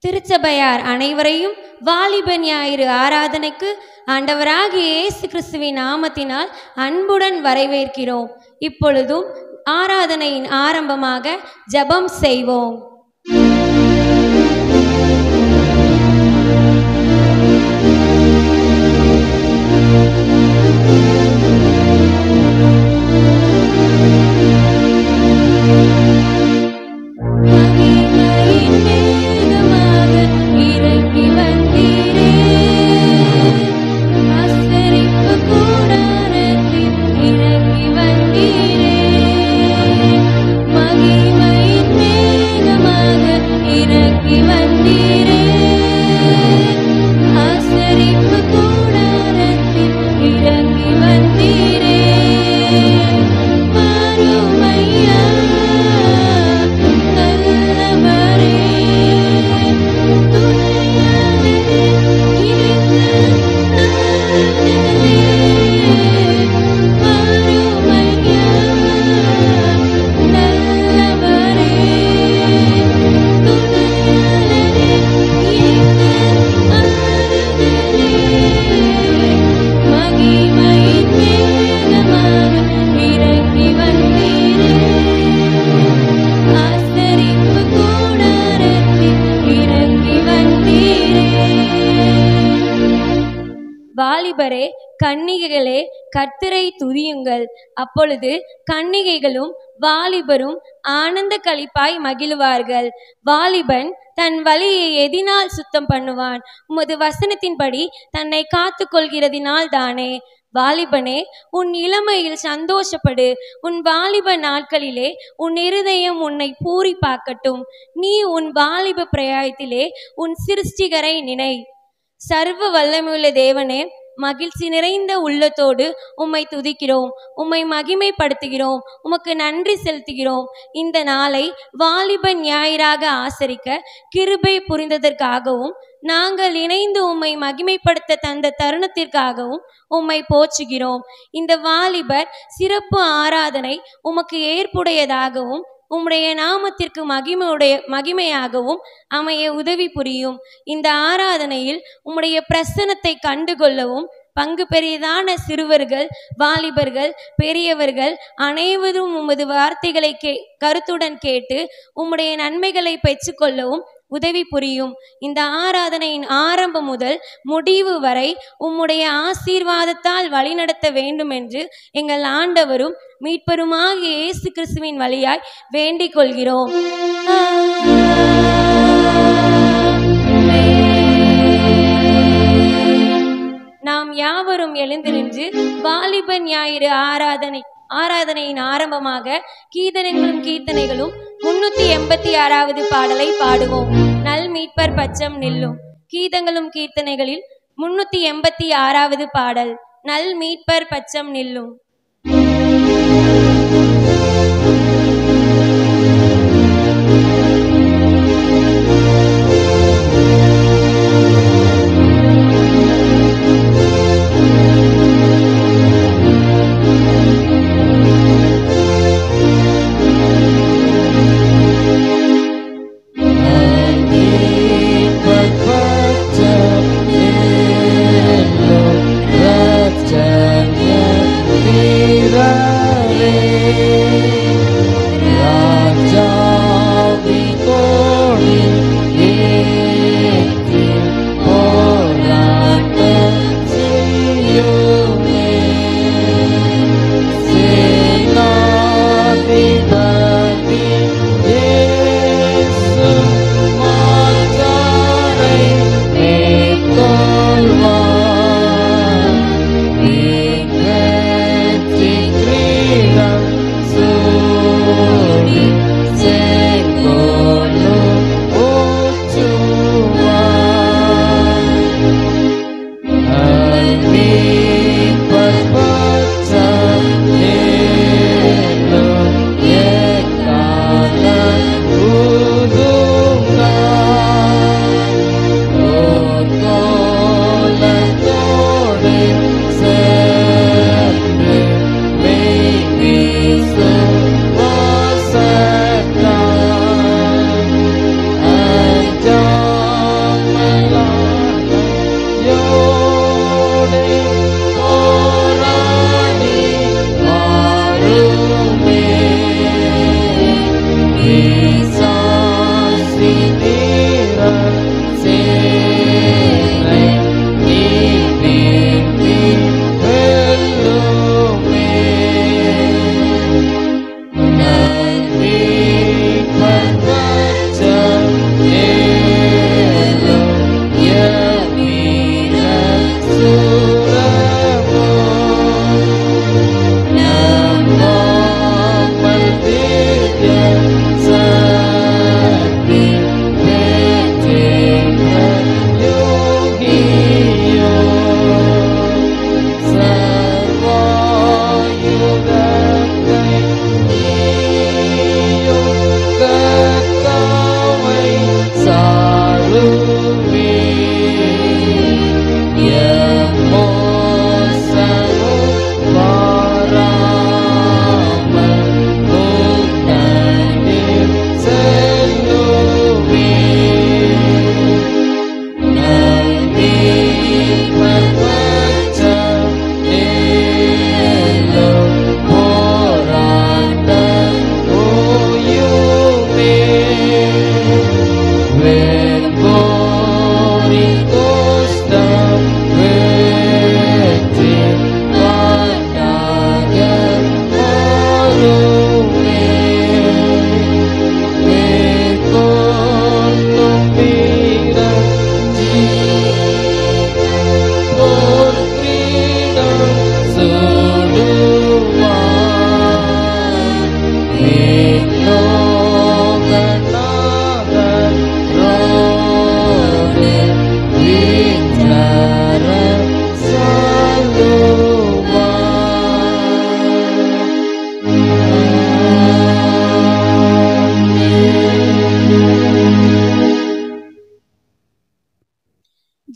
திருச்சபையார் அனைவரையும் வாலிப ஞாயிறு ஆராதனைக்கு ஆண்டவராகிய இயேசு கிறிஸ்துவின் நாமத்தினால் அன்புடன் வரவேற்கிறோம். இப்பொழுதும் ஆராதனையின் ஆரம்பமாக ஜெபம் செய்வோம். வாலிபரே கன்னிகைகளே கர்த்தரை துதியுங்கள். அப்பொழுது கன்னிகைகளும் வாலிபரும் ஆனந்த களிப்பாய் மகிழ்வார்கள். வாலிபன் தன் வழியை எதினால் சுத்தம் பண்ணுவான்? உமது வசனத்தின்படி தன்னை காத்து கொள்கிறதினால் தானே. வாலிபனே, உன் இளமையில் சந்தோஷப்படு. உன் வாலிப நாட்களிலே உன் இருதயம் உன்னை பூரிப்பாக்கட்டும். நீ உன் வாலிப பிரயாயத்திலே உன் சிருஷ்டிகரை நினை. சர்வ வல்லமையுள்ள தேவனே, மகிழ்ச்சி நிறைந்த உள்ளத்தோடு உம்மை துதிக்கிறோம், உம்மை மகிமைப்படுத்துகிறோம், உமக்கு நன்றி செலுத்துகிறோம். இந்த நாளை வாலிப ஞாயிறாக ஆசரிக்க கிருபை புரிந்ததற்காகவும் நாங்கள் இணைந்து உம்மை மகிமைப்படுத்த தந்த தருணத்திற்காகவும் உம்மை போற்றுகிறோம். இந்த வாலிபர் சிறப்பு ஆராதனை உமக்கு ஏற்புடையதாகவும் உம்முடைய நாமத்திற்கு மகிமையாகவும் அமைய உதவி புரியும். இந்த ஆராதனையில் உம்முடைய பிரசன்னத்தை கண்டுகொள்ளவும் பங்கு பெரியதான சிறுவர்கள், வாலிபர்கள், பெரியவர்கள் அனைவரும் உமது வார்த்தைகளை கருத்துடன் கேட்டு உம்முடைய நன்மைகளை பெற்றுக்கொள்ளவும் உதவி புரியும். இந்த ஆராதனையின் ஆரம்பம் முதல் முடிவு வரை உம்முடைய ஆசீர்வாதத்தால் வழிநடத்த வேண்டும் என்று எங்கள் ஆண்டவரும் மீட்பருமாகிய இயேசு கிறிஸ்துவின் வழியாய் வேண்டிக் கொள்கிறோம். நாம் யாவரும் எழுந்து நின்று வாலிப ஞாயிறு ஆராதனையின் ஆரம்பமாக கீதனைகளும் கீர்த்தனைகளும் 386வது பாடலை பாடுவோம். நல் மீட்பர் பச்சம் நில்லும். கீதங்களும் கீர்த்தனைகளில் 386வது பாடல், நல் மீட்பர் பச்சம் நில்லும்.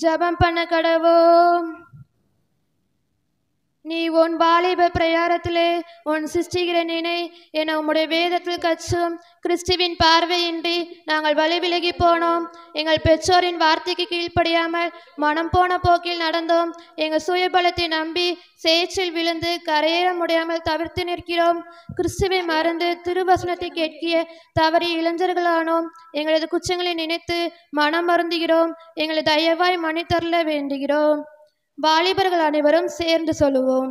ஜெபம் பண்ண கடவோம். நீ உன் வாலிப பிரயாரத்திலே உன் சிருஷ்டிகிற நினை என உம்முடைய வேதத்தில் கற்றும் கிறிஸ்துவின் பார்வையின்றி நாங்கள் வழி விலகி போனோம். எங்கள் பெற்றோரின் வார்த்தைக்கு கீழ்ப்படியாமல் மனம் போன போக்கில் நடந்தோம். எங்கள் சுயபலத்தை நம்பி சேற்றில் விழுந்து கரையேற முடியாமல் தவிர்த்து நிற்கிறோம். கிறிஸ்துவை மறந்து திருவசனத்தை கேட்கிய தவறிய இளைஞர்களானோம். எங்களது குற்றங்களை நினைத்து மனம் மருந்துகிறோம். எங்களை தயவாய் மன்னித்தருள வேண்டுகிறோம். வாலிபர்கள் அனைவரும் சேர்ந்து சொல்லுவோம்.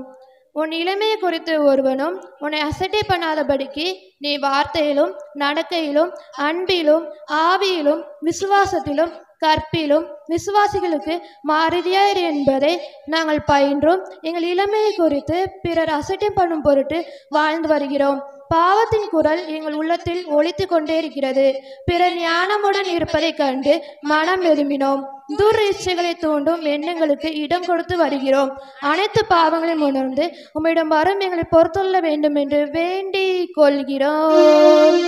உன் இளமையை குறித்து ஒருவனும் உன்னை அசட்டை பண்ணாதபடிக்கு நீ வார்த்தையிலும் நடக்கையிலும் அன்பிலும் ஆவியிலும் விசுவாசத்திலும் கற்பிலும் விசுவாசிகளுக்கு மாறுதியாயிரு என்பதை நாங்கள் பயின்றும் எங்கள் இளமையை குறித்து பிறர் அசட்டை பண்ணும் பொருட்டு வாழ்ந்து வருகிறோம். பாவத்தின் குரல் எங்கள் உள்ளத்தில் ஒலித்து கொண்டே இருக்கிறது. பிறர் ஞானமுடன் இருப்பதை கண்டு மனம் விரும்பினோம். துர்இச்சைகளை தூண்டும் எண்ணங்களுக்கு இடம் கொடுத்து வருகிறோம். அனைத்து பாவங்களையும் உணர்ந்து உம்மிடம் வரும் எங்களை பொறுத்துள்ள வேண்டும் என்று வேண்டிக் கொள்கிறோம்.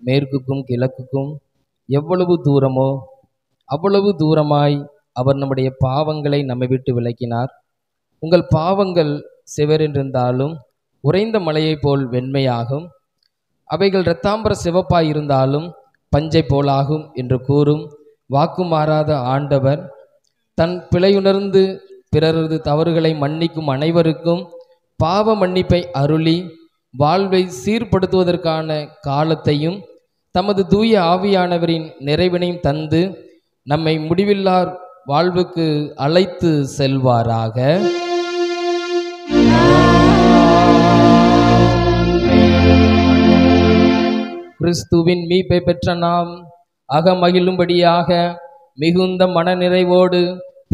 மேற்குக்கும் கிழக்குக்கும் எவ்வளவு தூரமோ அவ்வளவு தூரமாய் அவர் நம்முடைய பாவங்களை நம்மை விட்டு விலக்கினார். உங்கள் பாவங்கள் சிவரென்றிருந்தாலும் உறைந்த மலையைப் போல் வெண்மையாகும், அவைகள் இரத்தாம்பர சிவப்பாய் இருந்தாலும் பஞ்சை போலாகும் என்று கூறும் வாக்கு மாறாத ஆண்டவர் தன் பிழையுணர்ந்து பிறரது தவறுகளை மன்னிக்கும் அனைவருக்கும் பாவ மன்னிப்பை அருளி வாழ்வை சீர்படுத்துவதற்கான காலத்தையும் தமது தூய ஆவியானவரின் நிறைவினையும் தந்து நம்மை முடிவில்லார் வாழ்வுக்கு அழைத்து செல்வாராக. கிறிஸ்துவின் மீட்பை பெற்ற நாம் அகமகிழும்படியாக மிகுந்த மனநிறைவோடு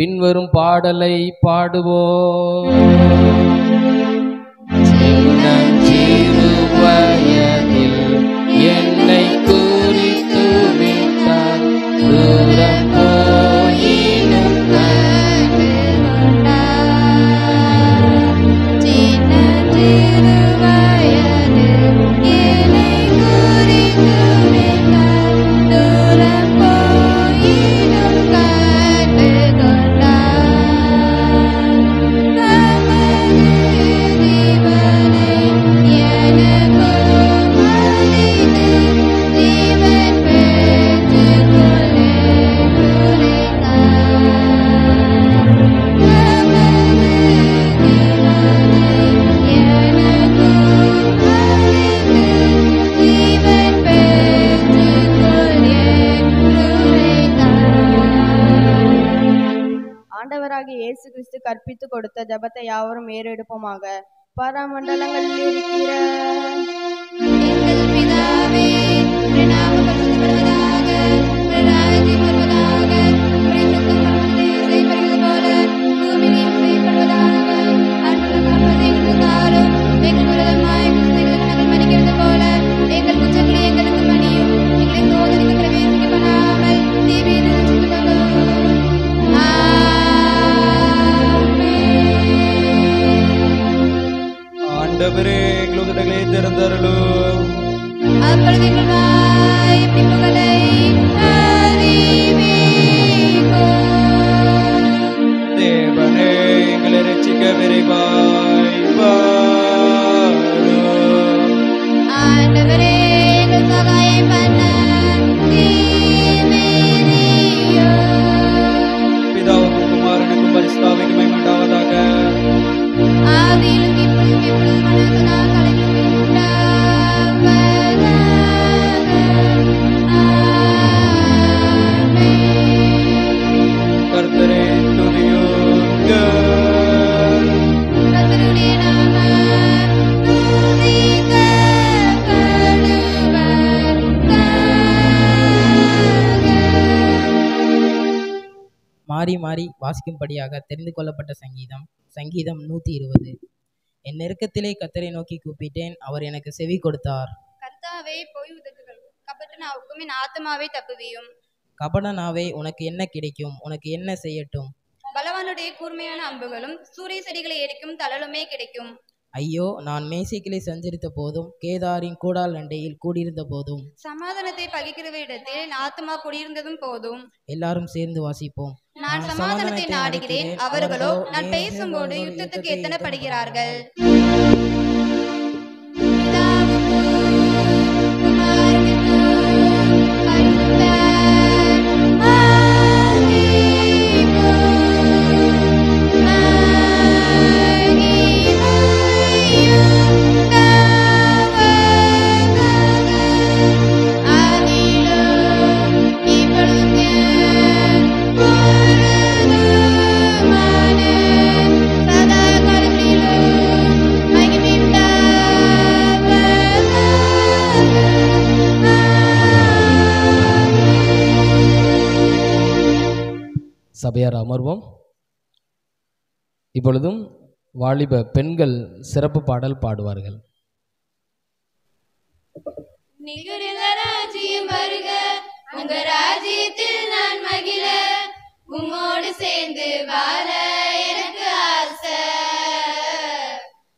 பின்வரும் பாடலை பாடுவோம். வயதில் என்னை குறித்து விட்டார் தூரம் போயினும் கண்டு கொண்டார். சின்ன திருவயது என்னை குறித்து விட்டார். தூரம் போயினும் கண்டு கொண்டார். தமது ஜீவனை எனக்கும் அளித்து ஜீவன் பெற்றுக்கொள்ளே உரைத்தார். தமது ஜீவனை எனக்கும் அளித்து ஜீவன் பெற்றுக்கொள்ளே உரைத்தார். ஆண்டவராகிய இயேசு கிறிஸ்து கற்பித்து கொடுத்த ஜெபத்தை யாவரும் ஏறெடுப்போமாக. பரமண்டலங்களில் இருக்கிற எங்கள் பிதாவே, உம்முடைய நாமம் பரிசுத்தப்படுவதாக, உம்முடைய ராஜ்யம் வருவதாக, உம்முடைய சித்தம் பரலோகத்தில் செய்யப்படுவது போல பூமியிலும் செய்யப்படுவதாக. அன்றுள்ள காப்பதை எங்களுக்கு தாரும். எங்கள் விரோதமாய் குற்றங்களுக்கு நாங்கள் மன்னிக்கிறது போல எங்கள் குற்றங்களை எங்களுக்கு மன்னியும். எங்களை சோதனைக்கு பிரவேசிக்க பண்ணாமல் தீமையை ரட்சித்துக் கொள்ளும். ஆண்டவரே எங்களது இடங்களை திறந்தருளும். அப்பொழுது எங்கள் வாய் பின்புகளை அறிவிக்கும். தேவனே எங்களை ரட்சிக்க விரைவாய் வாரும். ஆண்டவரே எங்கள் சகாயம் பண்ண தீவிரியும். பிதாவுக்கும் குமாரனுக்கும் பரிசுத்தாவிக்கும் மகிமை உண்டாவதாக. ஆதியிலும் இப்பொழுதும் எப்பொழுதுமான சதா காலங்களிலும் உண்டாவதாக. ஆமென். கர்த்தரே துதியுங்கள். கர்த்தருடைய நாமம் துதிக்கப்படுவதாக. மாறி மாறி வாசிக்கும்படியாக தெரிந்து கொள்ளப்பட்ட சங்கீதம் 120. என் நெருக்கத்திலே கர்த்தரை நோக்கி கூப்பிட்டேன், அவர் எனக்கு செவி கொடுத்தார். கர்த்தாவே பொய் உதடுகள் கபட்டு நாவுக்கும் என் ஆத்மாவை தப்புவியும். கபட நாவே, உனக்கு என்ன கிடைக்கும்? உனக்கு என்ன செய்யட்டும்? பலவானுடைய கூர்மையான அம்புகளும் சூரிய செடிகளை எரிக்கும் தழலுமே கிடைக்கும். ஐயோ, நான் மேசைக்கிளை சஞ்சரித்த போதும் கேதாரின் கூடால் அண்டையில் கூடியிருந்த போதும். சமாதானத்தை பகிர்கிறவரிடத்தில் என் ஆத்மா குடியிருந்ததும் போதும். எல்லாரும் சேர்ந்து வாசிப்போம். நான் சமாதானத்தை நாடுகிறேன், அவர்களோ நான் பேசும்போது யுத்தத்துக்கு எத்தனைப்படுகிறார்கள். சபையார் அமர்வோம். இப்பொழுதும் வாலிப பெண்கள் சிறப்பு பாடல் பாடுவார்கள். நிகரில ராஜ்யம் வருக, உங்க ராஜ்யத்தில் நான் மகிழ, உம்மோடு சேர்ந்து வாழ எனக்கு ஆசை,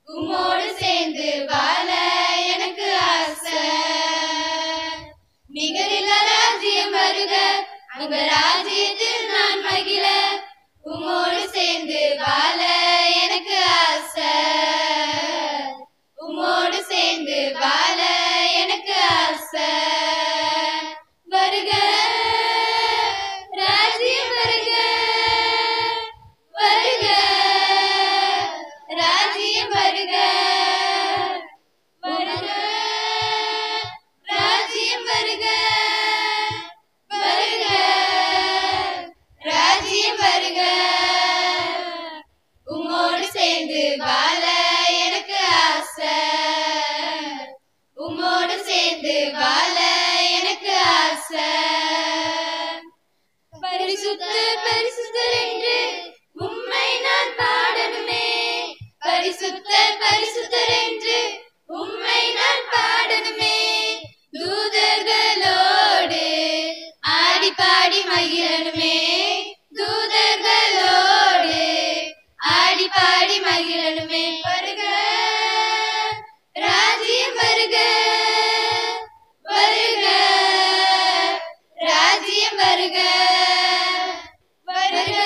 உம்மோடு சேர்ந்து வாழ எனக்கு ஆசை. நிகரில ராஜ்யம் வருக, உங்க ராஜ்யத்தில் நான் மகிழ, உம்மோடு சேர்ந்து வாழ எனக்கு ஆசை, உம்மோடு சேர்ந்து வாழ எனக்கு ஆசை. வருக ராஜ்யம் வருக, வருக பாடி மகிழனுமே தூதர்களோடு ஆடி பாடி மகிழனுமே. வருக ராஜ்யம் வருக வருக ராஜ்யம் வருக வருக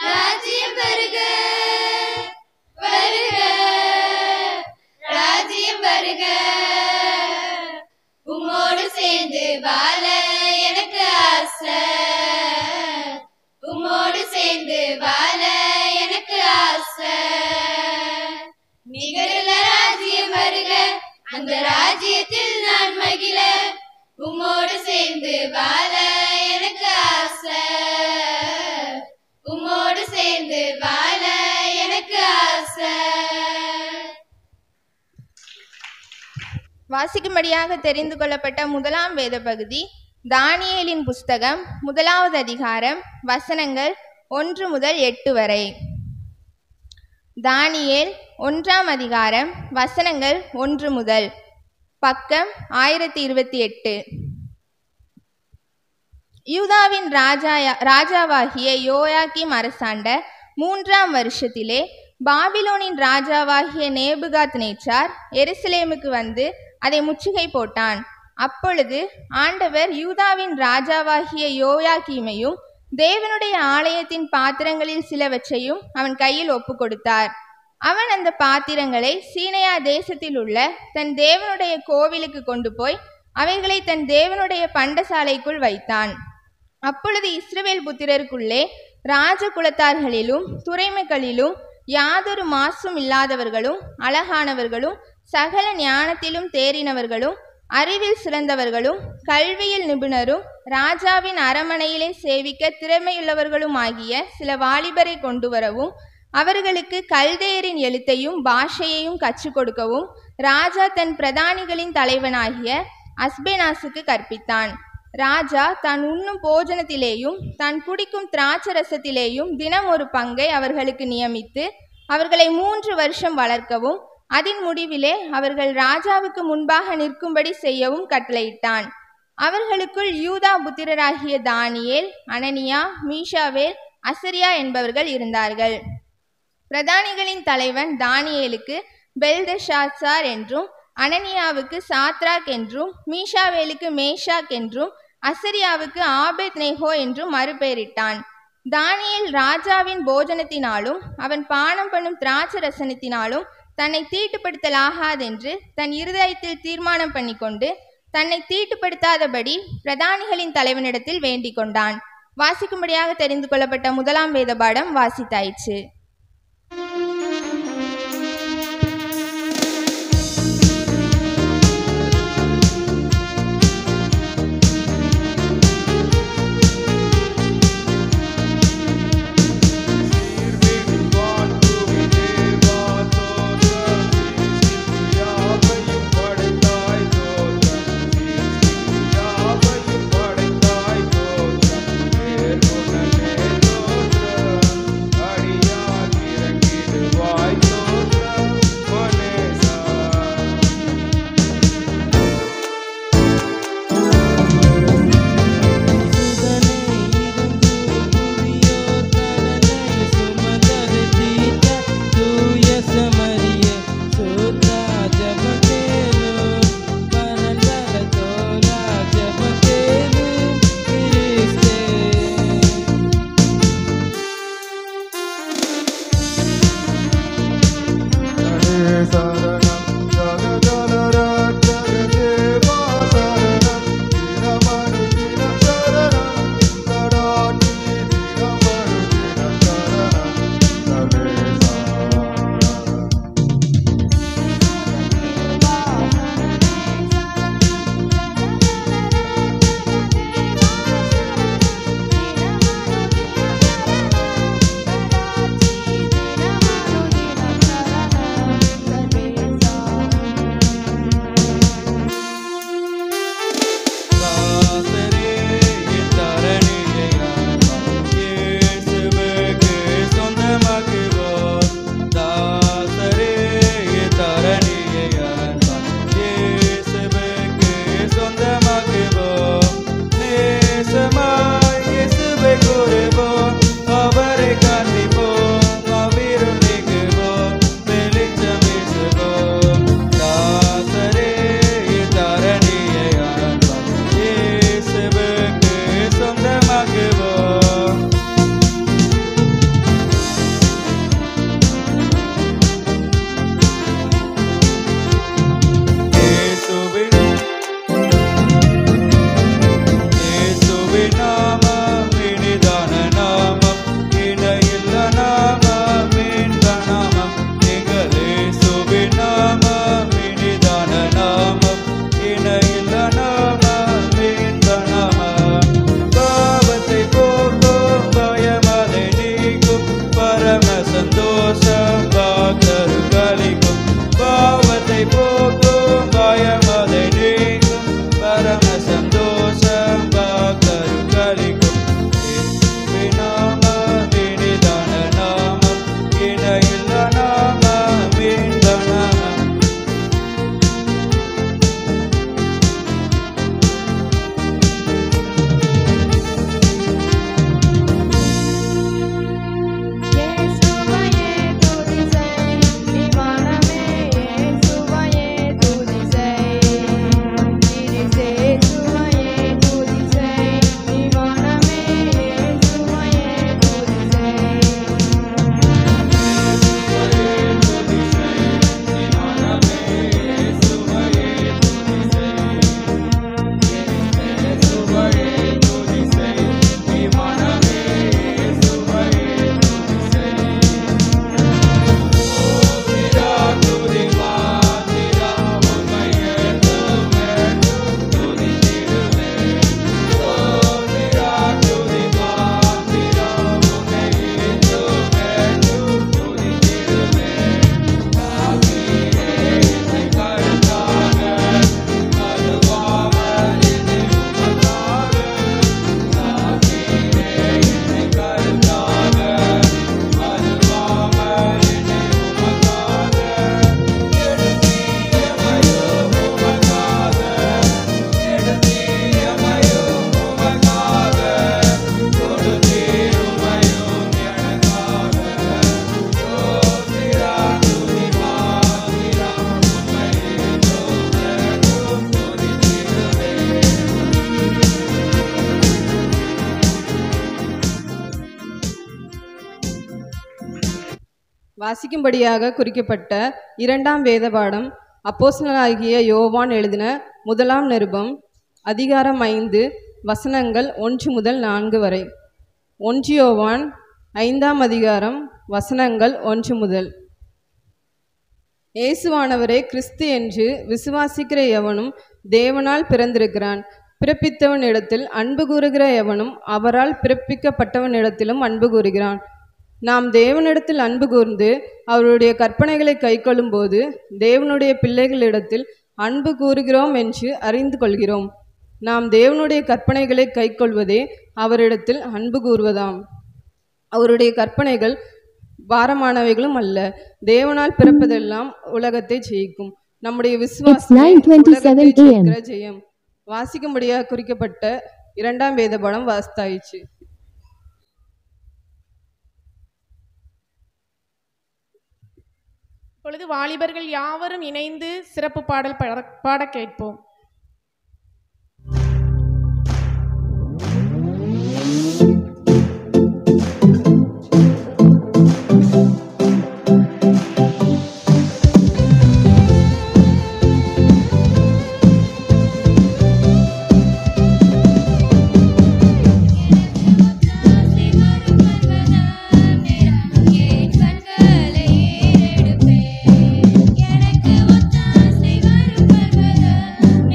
ராஜ்யம் வருக வருக ராஜ்யம் வருக. உம்மோடு சேர்ந்து வாழ எனக்கு ஆசை, உம்மோடு சேர்ந்து வாழ எனக்கு ஆசை. நிகரில் ராஜ்யம் வருக, அந்த ராஜ்யத்தில் நான் மகிழ, உம்மோடு சேர்ந்து வாழ எனக்கு ஆசை, உம்மோடு சேர்ந்து வாழ எனக்கு ஆசை. வாசிக்கும்படியாக தெரிந்து கொள்ளப்பட்ட முதலாம் வேத பகுதி தானியேலின் புஸ்தகம் 1வது அதிகாரம் வசனங்கள் 1 முதல் 8 வரை. தானியேல் 1ஆம் அதிகாரம் வசனங்கள் 1 முதல். பக்கம் 1028. யூதாவின் ராஜாவாகிய யோயாக்கீம் அரசாண்ட 3ஆம் வருஷத்திலே பாபிலோனின் ராஜாவாகிய நேபுகாத்நேச்சார் எருசலேமுக்கு வந்து அதை முற்றுகை போட்டான். அப்பொழுது ஆண்டவர் யூதாவின் ராஜாவாகிய யோயாக்கீமையும் தேவனுடைய ஆலயத்தின் பாத்திரங்களில் சிலவற்றையும் அவன் கையில் ஒப்பு கொடுத்தார். அவன் அந்த பாத்திரங்களை சீனையா தேசத்தில் உள்ள தன் தேவனுடைய கோவிலுக்கு கொண்டு போய் அவைகளை தன் தேவனுடைய பண்டசாலைக்குள் வைத்தான். அப்பொழுது இஸ்ரவேல் புத்திரருக்குள்ளே ராஜகுலத்தார்களிலும் துறைமைகளிலும் யாதொரு மாசும் இல்லாதவர்களும் அழகானவர்களும் சகல ஞானத்திலும் தேறினவர்களும் அறிவில் சிறந்தவர்களும் கல்வியில் நிபுணரும் ராஜாவின் அரமனையிலே சேவிக்க திறமையுள்ளவர்களும் ஆகிய சில வாலிபரை கொண்டு வரவும் அவர்களுக்கு கல்தேயரின் எழுத்தையும் பாஷையையும் கற்றுக் கொடுக்கவும் ராஜா தன் பிரதானிகளின் தலைவனாகிய அஸ்பேனாசுக்கு கற்பித்தான். ராஜா தான் உண்ணும் போஜனத்திலேயும் தான் குடிக்கும் திராட்சரசத்திலேயும் தினம் ஒரு பங்கை அவர்களுக்கு நியமித்து அவர்களை 3 வருஷம் வளர்க்கவும் அதன் முடிவிலே அவர்கள் ராஜாவுக்கு முன்பாக நிற்கும்படி செய்யவும் கட்டளையிட்டான். அவர்களுக்குள் யூதா புத்திரராகிய தானியேல், அனனியா, மீஷாவேல், அசரியா என்பவர்கள் இருந்தார்கள். பிரதானிகளின் தலைவன் தானியேலுக்கு பெல்தெஷாத்சார் என்றும், அனனியாவுக்கு சாத்ராக் என்றும், மீஷாவேலுக்கு மேஷாக் என்றும், அசரியாவுக்கு ஆபேத்நேகோ என்றும் மறுபெயரிட்டான். தானியேல் ராஜாவின் போஜனத்தினாலும் அவன் பானம் பண்ணும் திராட்சரசனத்தினாலும் தன்னை தீட்டுப்படுத்தலாகாதென்று தன் இருதயத்தில் தீர்மானம் பண்ணி கொண்டு தன்னை தீட்டுப்படுத்தாதபடி பிரதானிகளின் தலைவனிடத்தில் வேண்டிக் கொண்டான். வாசிக்கும்படியாக தெரிந்து கொள்ளப்பட்ட முதலாம் வேத பாடம் வாசித்தாயிற்று. அடியா இயேசுவை கூறுவோம், அவரை காண்பிப்போம், அவ்விருள் நீக்குவோம், வெளிச்சம் வீசுவோம். தாசரே தரணியை ஆழ்வோம், இயேசுவுக்கு சொந்தமாக்குவோம். இயேசுவின் நாமம் இனிதான நாமம், இணையில்ல நாமம், இன்ப நாமம். எங்கள் இயேசுவின் நாமம் இனிதான நாமம், இணையில்ல நாமம், இன்ப நாமம். பாவத்தை போக்கும், பயமதை நீக்கும், பரம சந்தோஷம் பக்தருக்கு அளிக்கும். பாவத்தை போக்கும், பயமதை நீக்கும், பரம சந்தோஷம் பக்தருக்கு அளிக்கும். இயேசுவின் நாமம் இனிதான நாமம், இணையில்ல நாமம், இன்ப நாமம். இயேசுவையே துதி செய், நீ மனமே இயேசுவையே துதி செய். இயேசுவையே துதி செய், நீ மனமே இயேசுவையே துதி செய். வாசிக்கும்படியாக குறிக்கப்பட்ட இரண்டாம் வேத பாடம் அப்போஸ்தலனாகிய யோவான் எழுதின முதலாம் நிருபம், அதிகாரம் 5, வசனங்கள் 1 முதல் 4 வரை. 1 யோவான் 5ஆம் அதிகாரம், வசனங்கள் 1 முதல். இயேசுவானவரே கிறிஸ்து என்று விசுவாசிக்கிற எவனும் தேவனால் பிறந்திருக்கிறான். பிறப்பித்தவனிடத்தில் அன்பு கூறுகிற எவனும் அவரால் பிறப்பிக்கப்பட்டவனிடத்திலும் அன்பு கூறுகிறான். நாம் தேவனிடத்தில் அன்பு கூர்ந்து அவருடைய கற்பனைகளை கைக்கொள்ளும் போது தேவனுடைய பிள்ளைகளிடத்தில் அன்பு கூறுகிறோம் என்று அறிந்து கொள்கிறோம். நாம் தேவனுடைய கற்பனைகளை கைக்கொள்வதே அவரிடத்தில் அன்பு கூறுவதாம். அவருடைய கற்பனைகள் பாரமானவைகளும் அல்ல. தேவனால் பிறப்பதெல்லாம் உலகத்தை ஜெயிக்கும். நம்முடைய விசுவாசம் உலகத்தை ஜெயிக்கிற ஜெயம். வாசிக்கும்படியாக குறிக்கப்பட்ட இரண்டாம் வேத பாடம் வாசித்தாயிற்று. இப்பொழுது வாலிபர்கள் யாவரும் இணைந்து சிறப்பு பாடல் பாட கேட்போம். எனக்கு ஒத்தாசை வரும் பர்வதம்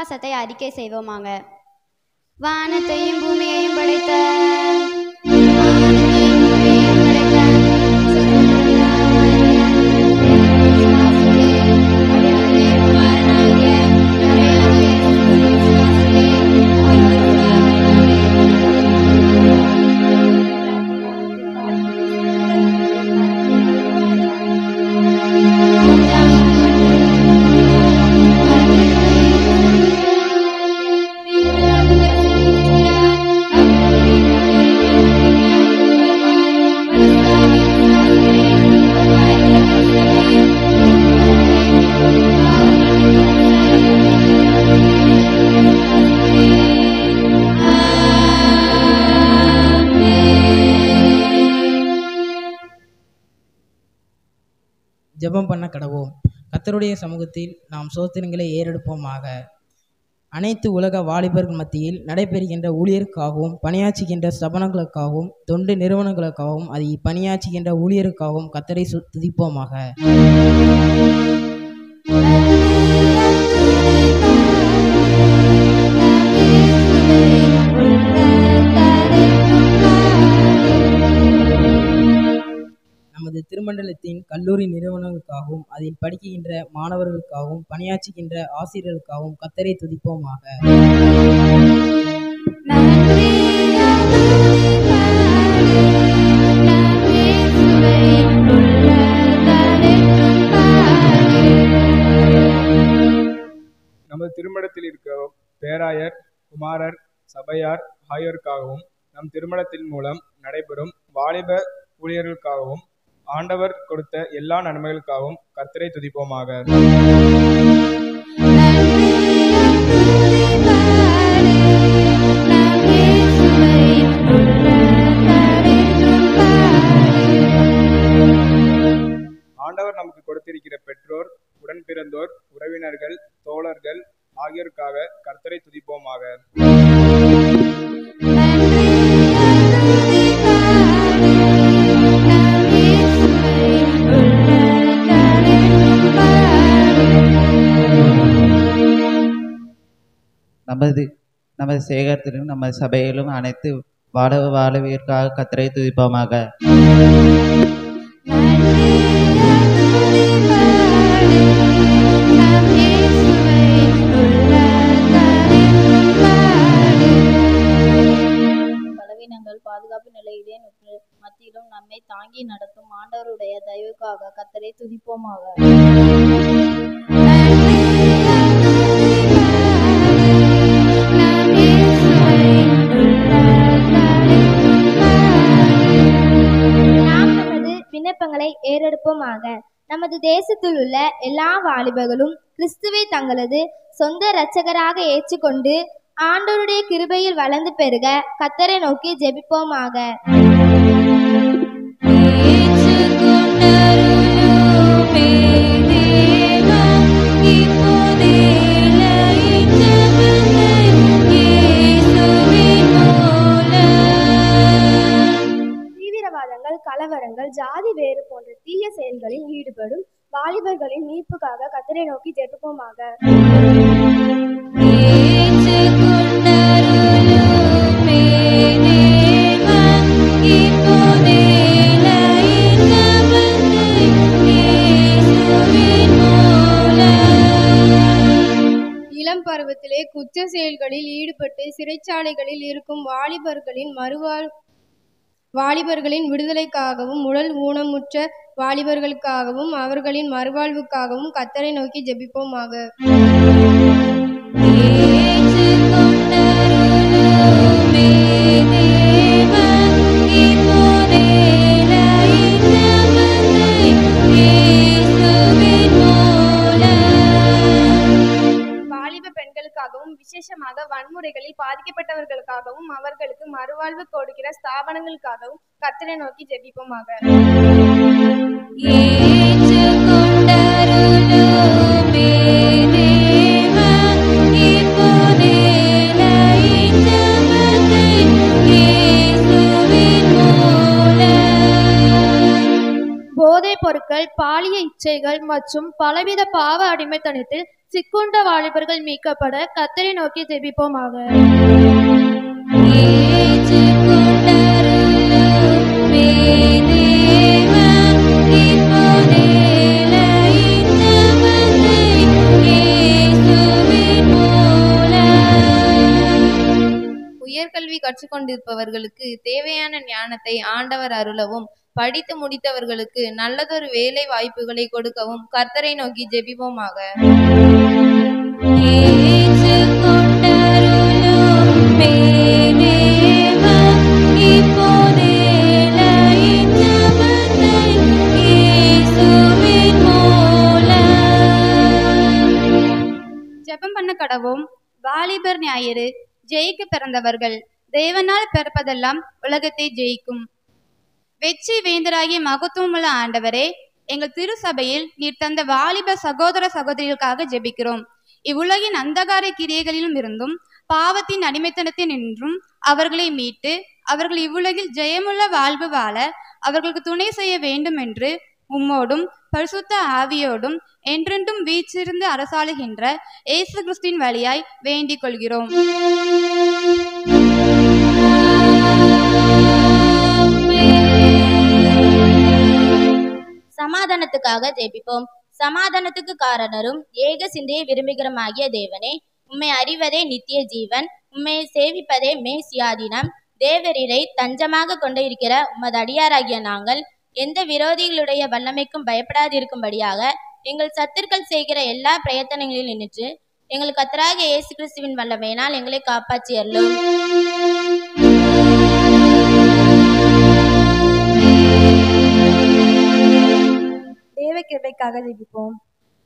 விசுவாசத்தை அறிக்கை செய்வோமாக. வானத்தையும் பூமியையும் படைத்த ஜெபம் பண்ண கடவோம். கர்த்தருடைய சமூகத்தில் நாம் சோத்திரங்களை ஏறெடுப்போமாக. அனைத்து உலக வாலிபர்கள் மத்தியில் நடைபெறுகின்ற ஊழியருக்காகவும் பணியாற்றுகின்ற ஸ்தாபனங்களுக்காகவும் தொண்டு நிறுவனங்களுக்காகவும் அதை பணியாற்றுகின்ற ஊழியருக்காகவும் கர்த்தரை துதிப்போமாக. நமது திருமண்டலத்தின் கல்லூரி நிறுவனங்களுக்காகவும் அதில் படிக்கின்ற மாணவர்களுக்காகவும் பணியாற்றுகின்ற ஆசிரியர்களுக்காகவும் கர்த்தரை துதிப்போமாக. நமது திருமணத்தில் இருக்கிற பேராயர், குமாரர், சபையார் ஆகியோருக்காகவும் நம் திருமணத்தின் மூலம் நடைபெறும் வாலிப ஊழியர்களுக்காகவும் ஆண்டவர் கொடுத்த எல்லா நன்மைகளுக்காகவும் கர்த்தரை துதிப்போமாக. ஆண்டவர் நமக்கு கொடுத்திருக்கிற பெற்றோர், உடன் பிறந்தோர், உறவினர்கள், தோழர்கள் ஆகியோருக்காக கர்த்தரை துதிப்போமாக. நமது சேகரத்திலும் நமது சபையிலும் அனைத்து வாழவிற்காக கர்த்தரை துதிப்போமாக. பலவீனங்கள் பாதுகாப்பு நிலையிலே மத்தியிலும் நம்மை தாங்கி நடத்தும் ஆண்டவருடைய தயவுக்காக கர்த்தரை துதிப்போமாக. விண்ணப்பங்களை ஏறெடுப்போமாக. நமது தேசத்தில் உள்ள எல்லா வாலிபர்களும் கிறிஸ்துவை தங்களது சொந்த இரட்சகராக ஏற்றுக்கொண்டு ஆண்டவருடைய கிருபையில் வளர்ந்து பெருக கர்த்தரை நோக்கி ஜெபிப்போமாக. கலவரங்கள், ஜாதி வேறு போன்ற தீய செயல்களில் ஈடுபடும் வாலிபர்களின் மீட்புக்காக கர்த்தரை நோக்கி ஜெபிப்போமாக. இளம் பருவத்திலே குற்ற செயல்களில் ஈடுபட்டு சிறைச்சாலைகளில் இருக்கும் வாலிபர்களின் விடுதலைக்காகவும் உடல் ஊனமுற்ற வாலிபர்களுக்காகவும் அவர்களின் மறுவாழ்வுக்காகவும் கர்த்தரை நோக்கி ஜெபிப்போமாக. பெண்களுக்காகவும் விசேஷமாக வன்முறைகளில் பாதிக்கப்பட்டவர்களுக்காகவும் அவர்களுக்கு மறுவாழ்வு கொடுக்கிற ஸ்தாபனங்களுக்காகவும் கர்த்தரை நோக்கி ஜெபிப்போமாக. போதைப் பொருட்கள், பாலிய இச்சைகள் மற்றும் பலவித பாவ அடிமைத்தனத்தில் சிக்குண்ட வாலிபர்கள் மீட்கப்பட கர்த்தரை நோக்கி ஜெபிப்போமாக. உயர்கல்வி கற்றுக்கொண்டிருப்பவர்களுக்கு தேவையான ஞானத்தை ஆண்டவர் அருளவும், படித்து முடித்தவர்களுக்கு நல்லதொரு வேலை வாய்ப்புகளை கொடுக்கவும் கர்த்தரை நோக்கி ஜெபிப்போமாக. ஜெபம் பண்ண கடவோம். வாலிபர் ஞாயிறு. ஜெயிக்க பிறந்தவர்கள். தேவனால் பிறப்பதெல்லாம் உலகத்தை ஜெயிக்கும். வெற்றி வேந்தராகிய மகத்துவமுள்ள ஆண்டவரே, எங்கள் திருசபையில் நீர் தந்த வாலிப சகோதர சகோதரிகளுக்காக ஜெபிக்கிறோம். இவ்வுலகின் அந்தகார கிரியைகளிலும் இருந்தும் பாவத்தின் அடிமைத்தனத்தில் நின்றும் அவர்களை மீட்டு அவர்கள் இவ்வுலகில் ஜெயமுள்ள வாழ்வு வாழ அவர்களுக்கு துணை செய்ய வேண்டும் என்று உம்மோடும் பரிசுத்த ஆவியோடும் என்றென்றும் வீற்றிருந்து அரசாளுகின்ற இயேசு கிறிஸ்துவின் வழியாய் வேண்டிக் கொள்கிறோம். சமாதானத்துக்காக ஜெபிப்போம். சமாதானத்துக்கு காரணரும் ஏக சிந்தையை விரும்புகிறமாகிய தேவனே, உம்மை அறிவதே நித்திய ஜீவன், உம்மை சேவிப்பதே மேசியாதீனம். தேவரீரை தஞ்சமாக கொண்டிருக்கிற உமது அடியாராகிய நாங்கள் எந்த விரோதிகளுடைய வல்லமைக்கும் பயப்படாதிருக்கும்படியாக எங்கள் சத்துருக்கள் செய்கிற எல்லா பிரயத்தனங்களில் நின்று எங்கள் கர்த்தராக இயேசு கிறிஸ்துவின் வல்லமையினால் எங்களை காப்பாற்றி அருளும். தேவ கிருபைக்காக ஜெபிப்போம்.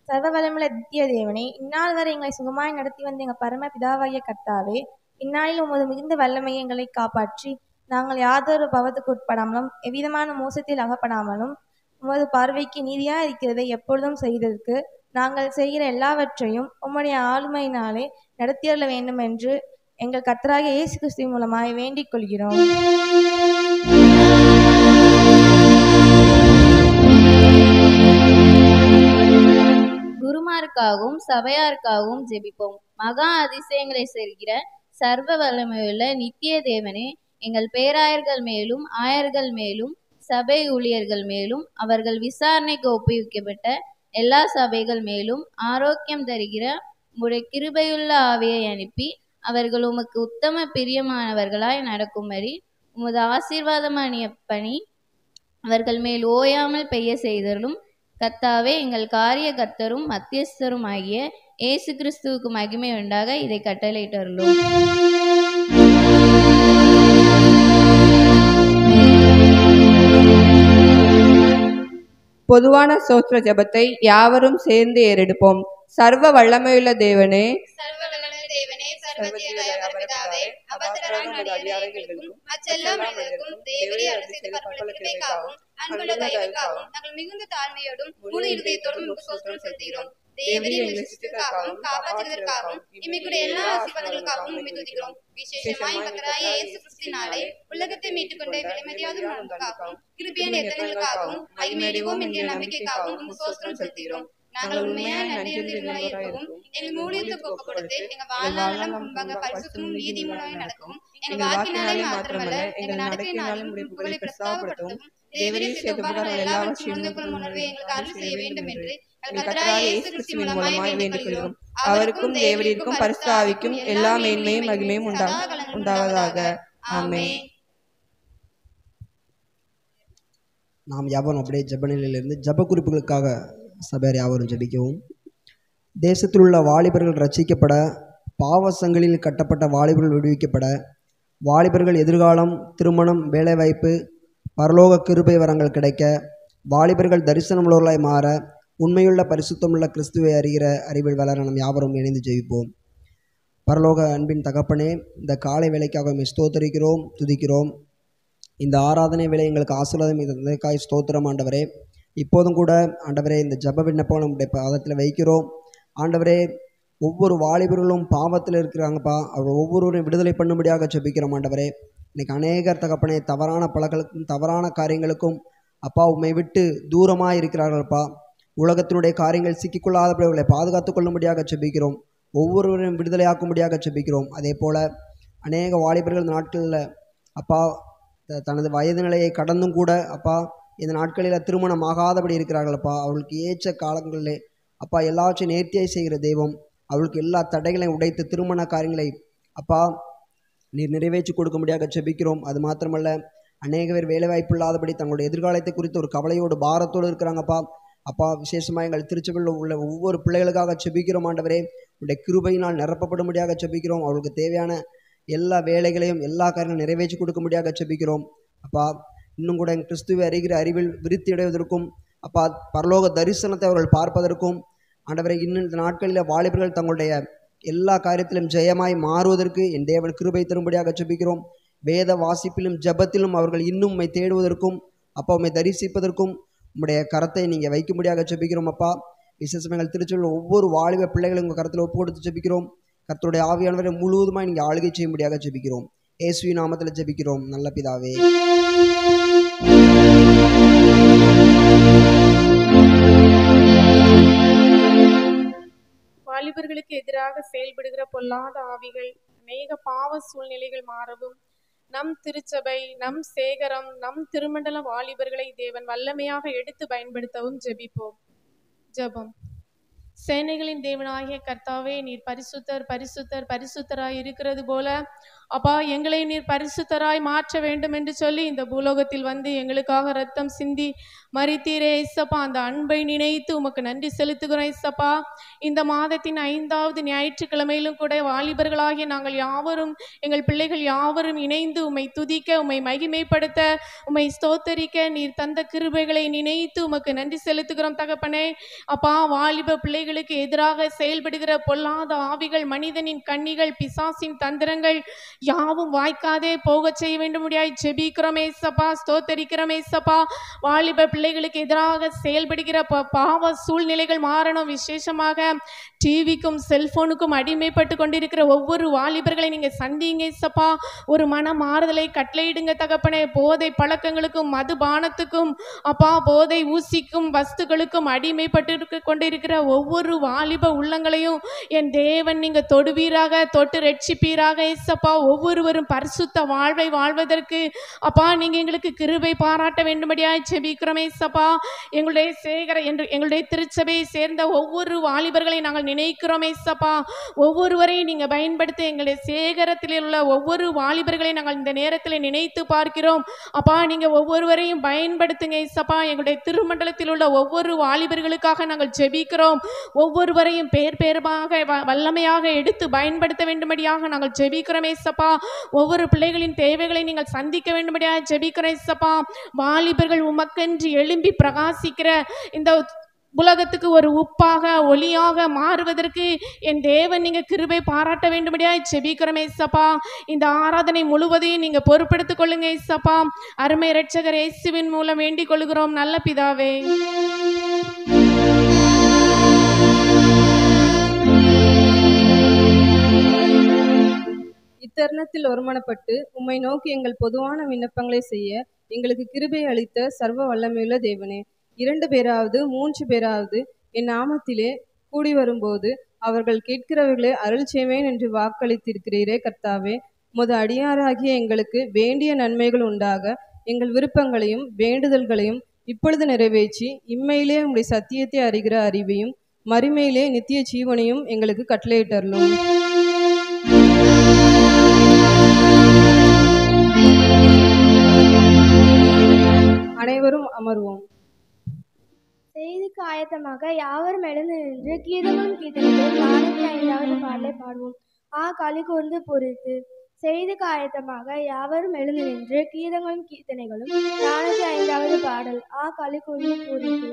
சர்வ வல்லமையுள்ள நித்திய தேவனே, இந்நாள் வரை எங்களை சுகமாய் நடத்தி வந்த எங்கள் பரம பிதாவாகிய கர்த்தாவே, இந்நாளில் உமது மிகுந்த வல்லமையை எங்களை காப்பாற்றி நாங்கள் யாதொரு பாவத்துக்கு உட்படாமலும் எவ்விதமான மோசத்தில் அகப்படாமலும் உமது பார்வைக்கு நீதியாக இருக்கிறதை எப்பொழுதும் செய்ததற்கு நாங்கள் செய்கிற எல்லாவற்றையும் உம்முடைய ஆளுமையினாலே நடத்தியருள வேண்டும் என்று எங்கள் கர்த்தராகிய இயேசு கிறிஸ்துவின் மூலமாய் வேண்டிக் கொள்கிறோம். குருமாருக்காகவும் சபையாருக்காகவும் ஜெபிப்போம். மகா அதிசயங்களை செய்கிற சர்வ வல்லமையுள்ள நித்திய தேவனே, எங்கள் பேராயர்கள் மேலும் ஆயர்கள் மேலும் சபை ஊழியர்கள் மேலும் அவர்கள் விசாரணைக்கு ஒப்புவிக்கப்பட்ட எல்லா சபைகள் மேலும் ஆரோக்கியம் தருகிற உம்முடைய கிருபையுள்ள ஆவியை அனுப்பி அவர்கள் உமக்கு உத்தம பிரியமானவர்களாய் நடக்கும்படி உமது ஆசீர்வாதமான பணி அவர்கள் மேல் ஓயாமல் பெய்ய செய்தலும். கர்த்தாவே, எங்கள் காரிய கர்த்தரும் மத்தியஸ்தரும் ஆகிய இயேசு கிறிஸ்துவுக்கு மகிமை உண்டாக இதை கட்டளையிட்டருளும். பொதுவான ஸ்தோத்திர ஜெபத்தை யாவரும் சேர்ந்து ஏறெடுப்போம். சர்வ வல்லமையுள்ள தேவனே, மிகுந்த தாழ்மையோடும் முழு இதயத்தோடும் ஸ்தோத்திரம் செலுத்துகிறோம். தேவரீர் எங்களுக்காகவும் காப்பாற்றுவதற்காகவும் இமைக்குடைய எல்லா ஆசீர்வாதங்களுக்காகவும் உம்மை துதிக்கிறோம். விசேஷமாய் கர்த்தராகிய இயேசு கிறிஸ்துவினாலே உலகத்தை மீட்டுக்கொண்ட விலைமதியாத நாமத்துக்காகவும் கிருபையின் எத்தனைகளுக்காகவும் மகிமையடைவோம் என்கிற நம்பிக்கைக்காகவும் உம்மை ஸ்தோத்திரம் செலுத்துகிறோம். நாங்கள் உண்மையான நன்றியுள்ளவர்களாயிருக்கவும் எங்கள் ஊழியத்துக்கு ஒப்புக் கொடுத்து எங்கள் வாழ்நாளெல்லாம் முன்பாக பரிசுத்தமும் நீதியுமாய் நடக்கவும் எங்கள் வாக்கினாலே மாத்திரமல்ல எங்கள் நடக்கையினாலும் புகழை பிரஸ்தாபப்படுத்தவும் தேவரீர் செய்த உபகாரங்கள் எல்லாவற்றையும் உணர்வை எங்களுக்கு அருள் செய்ய வேண்டும் என்று கர்த்தராகிய இயேசு கிறிஸ்துவின் மூலமாய் வேண்டிக் கொள்கிறோம். அவருக்கும் தேவரீருக்கும் பரிசுத்த ஆவிக்கும் எல்லா மேன்மையும் மகிமையும் உண்டாவதாக. ஆமென். நாம் யாவரும் அப்படியே ஜெபநிலையிலிருந்து ஜெப குறிப்புகளுக்காக சபையார் யாவரும் ஜெபிக்கவும். தேசத்தில் உள்ள வாலிபர்கள் ரட்சிக்கப்பட, பாவசங்களில் கட்டப்பட்ட வாலிபர்கள் விடுவிக்கப்பட, வாலிபர்கள் எதிர்காலம், திருமணம், வேலைவாய்ப்பு, பரலோக கிருபை வரங்கள் கிடைக்க, வாலிபர்கள் தரிசனமுள்ளவர்களாய் மாற, உண்மையுள்ள பரிசுத்தமுள்ள கிறிஸ்துவை அறிகிற அறிவில் வளர நாம் யாவரும் இணைந்து ஜெபிப்போம். பரலோக அன்பின் தகப்பனே, இந்த காலை வேலைக்காக ஸ்தோத்தரிக்கிறோம், துதிக்கிறோம். இந்த ஆராதனை வேலை எங்களுக்கு ஆசீர்வாதம் இதற்காய் ஸ்தோத்திரம் ஆண்டவரே. இப்போதும் கூட ஆண்டவரே, இந்த ஜெப விண்ணப்பம் நம்முடைய பாதத்தில் வைக்கிறோம் ஆண்டவரே. ஒவ்வொரு வாலிபர்களும் பாவத்தில் இருக்கிறாங்கப்பா, அவர் ஒவ்வொருவரையும் விடுதலை பண்ணும்படியாக ஜெபிக்கிறோம் ஆண்டவரே. இன்றைக்கி அநேகர் தகப்பனே தவறான பழக்கங்களுக்கும் தவறான காரியங்களுக்கும் அப்பா உம்மை விட்டு தூரமாக இருக்கிறார்கள்ப்பா. உலகத்தினுடைய காரியங்கள் சிக்கிக்கொள்ளாதபடி அவர்களை பாதுகாத்துக் கொள்ளும்படியாக ஜெபிக்கிறோம். ஒவ்வொருவரையும் விடுதலையாக்கும்படியாக ஜெபிக்கிறோம். அதே போல் அநேக வாலிபர்கள் இந்த நாட்களில் அப்பா தனது வயது நிலையை கடந்தும் கூட அப்பா இந்த நாட்களில் திருமணம் ஆகாதபடி இருக்கிறார்கள். அப்பா அவர்களுக்கு ஏற்ற காலங்களிலே அப்பா எல்லாவற்றையும் நேர்த்தியாய் செய்கிற தெய்வம், அவளுக்கு எல்லா தடைகளையும் உடைத்து திருமண காரியங்களை அப்பா நீர் நிறைவேற்றி கொடுக்கும்படியாக ஜெபிக்கிறோம். அது மாத்திரமல்ல, அநேக பேர் வேலைவாய்ப்பு இல்லாதபடி தங்களுடைய எதிர்காலத்தை குறித்து ஒரு கவலையோடு பாரத்தோடு இருக்கிறாங்கப்பா. அப்பா விசேஷமாக எங்கள் திருச்சபையில் உள்ள ஒவ்வொரு பிள்ளைகளுக்காக ஜெபிக்கிறோம். ஆண்டவரே, உடைய கிருபையினால் நிரப்பப்படும்படியாக ஜெபிக்கிறோம். அவர்களுக்கு தேவையான எல்லா வேலைகளையும் எல்லா காரியங்களும் நிறைவேற்றி கொடுக்கும்படியாக ஜெபிக்கிறோம். அப்பா இன்னும் கூட எங்கள் கிறிஸ்துவை அறிகிற அறிவில் விருத்தி அடைவதற்கும் அப்பா பரலோக தரிசனத்தை அவர்கள் பார்ப்பதற்கும் ஆண்டவரை இன்னும் இந்த நாட்களில் வாலிபர்கள் தங்களுடைய எல்லா காரியத்திலும் ஜெயமாய் மாறுவதற்கு என் தேவன் கிருபை தரும்படியாக ஜெபிக்கிறோம். வேத வாசிப்பிலும் ஜபத்திலும் அவர்கள் இன்னும் உம்மை தேடுவதற்கும் அப்பா உம்மை தரிசிப்பதற்கும் உம்முடைய கரத்தை நீங்கள் வைக்கும்படியாக ஜெபிக்கிறோம். அப்பா விசேஷமாக எங்கள் திருச்சபையில் ஒவ்வொரு வாலிப பிள்ளைகளும் உங்கள் கரத்தில் ஒப்பு கொடுத்து ஜெபிக்கிறோம். கர்த்தருடைய ஆவியானவரை முழுவதுமாய் நீங்கள் ஆளுகை செய்யும்படியாக ஜெபிக்கிறோம். இயேசுவின் நாமத்தில் ஜெபிக்கிறோம் நல்ல பிதாவே. வாலிபர்களுக்கு எதிராக செயல்படுகிற பொல்லாத ஆவிகள், அநேக பாவ சூழ்நிலைகள் மாறவும், நம் திருச்சபை, நம் சேகரம், நம் திருமண்டல வாலிபர்களை தேவன் வல்லமையாக எடுத்து பயன்படுத்தவும் ஜெபிப்போம். ஜெபம். சேனைகளின் தேவனாகிய கர்த்தாவே, நீர் பரிசுத்தர் பரிசுத்தர் பரிசுத்தராய் இருக்கிறது போல அப்பா எங்களை நீர் பரிசுத்தராய் மாற்ற வேண்டும் என்று சொல்லி இந்த பூலோகத்தில் வந்து எங்களுக்காக ரத்தம் சிந்தி மரித்தீரே இயேசப்பா. அந்த அன்பை நினைத்து உமக்கு நன்றி செலுத்துகிறோம் இயேசப்பா. இந்த மாதத்தின் 5வது ஞாயிற்றுக்கிழமையிலும் கூட வாலிபர்களாகிய நாங்கள் யாவரும், எங்கள் பிள்ளைகள் யாவரும் இணைந்து உம்மை துதிக்க, உம்மை மகிமைப்படுத்த, உம்மை ஸ்தோத்தரிக்க நீர் தந்த கிருபைகளை நினைத்து உமக்கு நன்றி செலுத்துகிறோம் தகப்பனே. அப்பா வாலிப பிள்ளைகளுக்கு எதிராக செயல்படுகிற பொல்லாத ஆவிகள், மனிதனின் கண்ணிகள், பிசாசின் தந்திரங்கள் யாவும் வாய்க்காதே போக செய்ய வேண்டும் முடியாய் ஜெபிக்கிறோம் ஏசப்பா, ஸ்தோத்தரிக்கிறோம் ஏசப்பா. வாலிப பிள்ளைகளுக்கு எதிராக செயல்படுகிற பாவ சூழ்நிலைகள் மாறணும். விசேஷமாக டிவிக்கும் செல்போனுக்கும் அடிமைப்பட்டு கொண்டிருக்கிற ஒவ்வொரு வாலிபர்களை நீங்க சந்திங்க ஏசப்பா. ஒரு மன மாறுதலை கட்டளையிடுங்க தகப்பனே. போதை பழக்கங்களுக்கும் மதுபானத்துக்கும் அப்பா போதை ஊசிக்கும் வஸ்துகளுக்கும் அடிமைப்பட்டு கொண்டிருக்கிற ஒவ்வொரு வாலிப உள்ளங்களையும் என் தேவன் நீங்க தொடுவீராக, தொட்டு ரட்சிப்பீராக ஏசப்பா. ஒவ்வொருவரும் பரிசுத்த வாழ்வை வாழ்வதற்கு அப்பா நீங்க எங்களுக்கு கிருபை பாராட்ட வேண்டும்படியாய் ஜெபிக்கிறோம் ஏசப்பா. எங்களுடைய சேகர என்று எங்களுடைய திருச்சபையை சேர்ந்த ஒவ்வொரு வாலிபர்களை நாங்கள் நினைக்கிறோம் ஏசப்பா. ஒவ்வொருவரையும் நீங்க பயன்படுத்த எங்களுடைய சேகரத்தில் உள்ள ஒவ்வொரு வாலிபர்களை நாங்கள் இந்த நேரத்தில் நினைத்து பார்க்கிறோம் அப்பா. நீங்க ஒவ்வொருவரையும் பயன்படுத்துங்க ஏசப்பா. எங்களுடைய திருமண்டலத்தில் உள்ள ஒவ்வொரு வாலிபர்களுக்காக நாங்கள் ஜெபிக்கிறோம். ஒவ்வொருவரையும் பேர் பேருமாக வல்லமையாக எடுத்து பயன்படுத்த வேண்டும்படியாக நாங்கள் ஜெபிக்கிறோம் ஏசப்பா. ஒவ்வொரு பிள்ளைகளின் தேவைகளை நீங்கள் சந்திக்க வேண்டும்படியாக ஜெபிக்கிறோம் ஏசப்பா. வாலிபர்கள் உமக்கென்று எழும்பி பிரகாசிக்கிற இந்த உலகத்துக்கு ஒரு உப்பாக ஒளியாக மாறுவதற்கு என் தேவன் நீங்க கிருபை பாராட்ட வேண்டும்படியாய் ஜெபிக்கிறோம் ஏசப்பா. இந்த ஆராதனை முழுவதையும் நீங்க பொறுப்பெடுத்துக் கொள்ளுங்க ஏசப்பா. அருமை இரட்சகர் இயேசுவின் மூலம் வேண்டிக் கொள்கிறோம் நல்ல பிதாவே. இத்தருணத்தில் ஒருமனப்பட்டு உம்மை நோக்கி எங்கள் பொதுவான விண்ணப்பங்களை செய்ய எங்களுக்கு கிருபை அளித்த சர்வ வல்லமையுள்ள தேவனே, 2 பேராவது 3 பேராவது என் நாமத்திலே கூடி வரும்போது அவர்கள் கேட்கிறவர்களே அருள் செய்வேன் என்று வாக்களித்திருக்கிறீரே கர்த்தாவே. உமது அடியாராகிய எங்களுக்கு வேண்டிய நன்மைகள் உண்டாக எங்கள் விருப்பங்களையும் வேண்டுதல்களையும் இப்பொழுது நிறைவேற்றி இம்மையிலே உம்முடைய சத்தியத்தை அறிகிற அறிவையும் மறுமையிலே நித்திய ஜீவனையும் எங்களுக்கு கட்டளையிட்டருளும். அனைவரும் அமர்வோம். செய்திக்கு ஆயத்தமாக யாவரும் எழுந்து நின்று கீதமும் கீதங்களும் 45வது பாடலை பாடுவோம். களி கூர்ந்து பூரித்து. செய்திக்கு ஆயத்தமாக யாவரும் எழுந்து நின்று கீதங்களும் கீர்த்தனைகளும் 45வது பாடல். களி கூர்ந்து பூரித்து.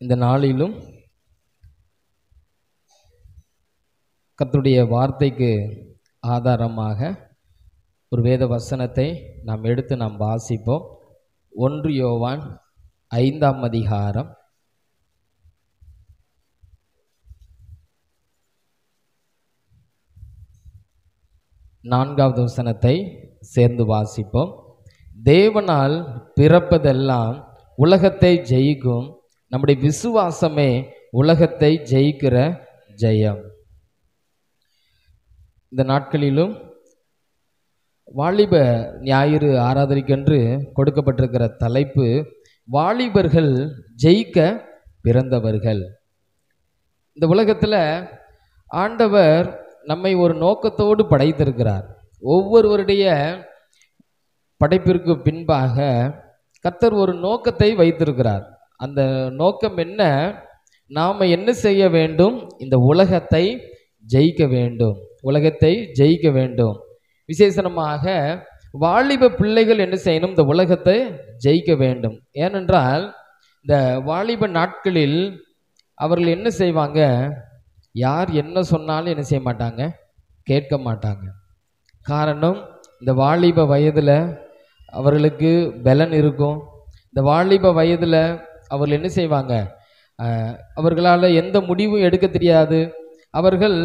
இந்த நாளிலும் கர்த்தருடைய வார்த்தைக்கு ஆதாரமாக ஒரு வேத வசனத்தை நாம் எடுத்து நாம் வாசிப்போம். 1 யோவான் 5ஆம் அதிகாரம் 4வது வசனத்தை சேர்ந்து வாசிப்போம். தேவனால் பிறப்பதெல்லாம் உலகத்தை ஜெயிக்கும், நம்முடைய விசுவாசமே உலகத்தை ஜெயிக்கிற ஜெயம். இந்த நாட்களிலும் வாலிப ஞாயிறு ஆராதனைக்கென்று கொடுக்கப்பட்டிருக்கிற தலைப்பு வாலிபர்கள் ஜெயிக்க பிறந்தவர்கள். இந்த உலகத்தில் ஆண்டவர் நம்மை ஒரு நோக்கத்தோடு படைத்திருக்கிறார். ஒவ்வொருவருடைய படைப்பிற்கு பின்பாக கர்த்தர் ஒரு நோக்கத்தை வைத்திருக்கிறார். அந்த நோக்கம் என்ன? நாம் என்ன செய்ய வேண்டும்? இந்த உலகத்தை ஜெயிக்க வேண்டும், உலகத்தை ஜெயிக்க வேண்டும். விசேஷமாக வாலிப பிள்ளைகள் என்ன செய்யணும்? இந்த உலகத்தை ஜெயிக்க வேண்டும். ஏனென்றால் இந்த வாலிப நாட்களில் அவர்கள் என்ன செய்வாங்க? யார் என்ன சொன்னாலும் என்ன செய்ய மாட்டாங்க? கேட்க மாட்டாங்க. காரணம், இந்த வாலிப வயதில் அவர்களுக்கு பலன் இருக்கும். இந்த வாலிப வயதில் அவர்கள் என்ன செய்வாங்க? அவர்களால் எந்த முடிவும் எடுக்க தெரியாது. அவர்கள்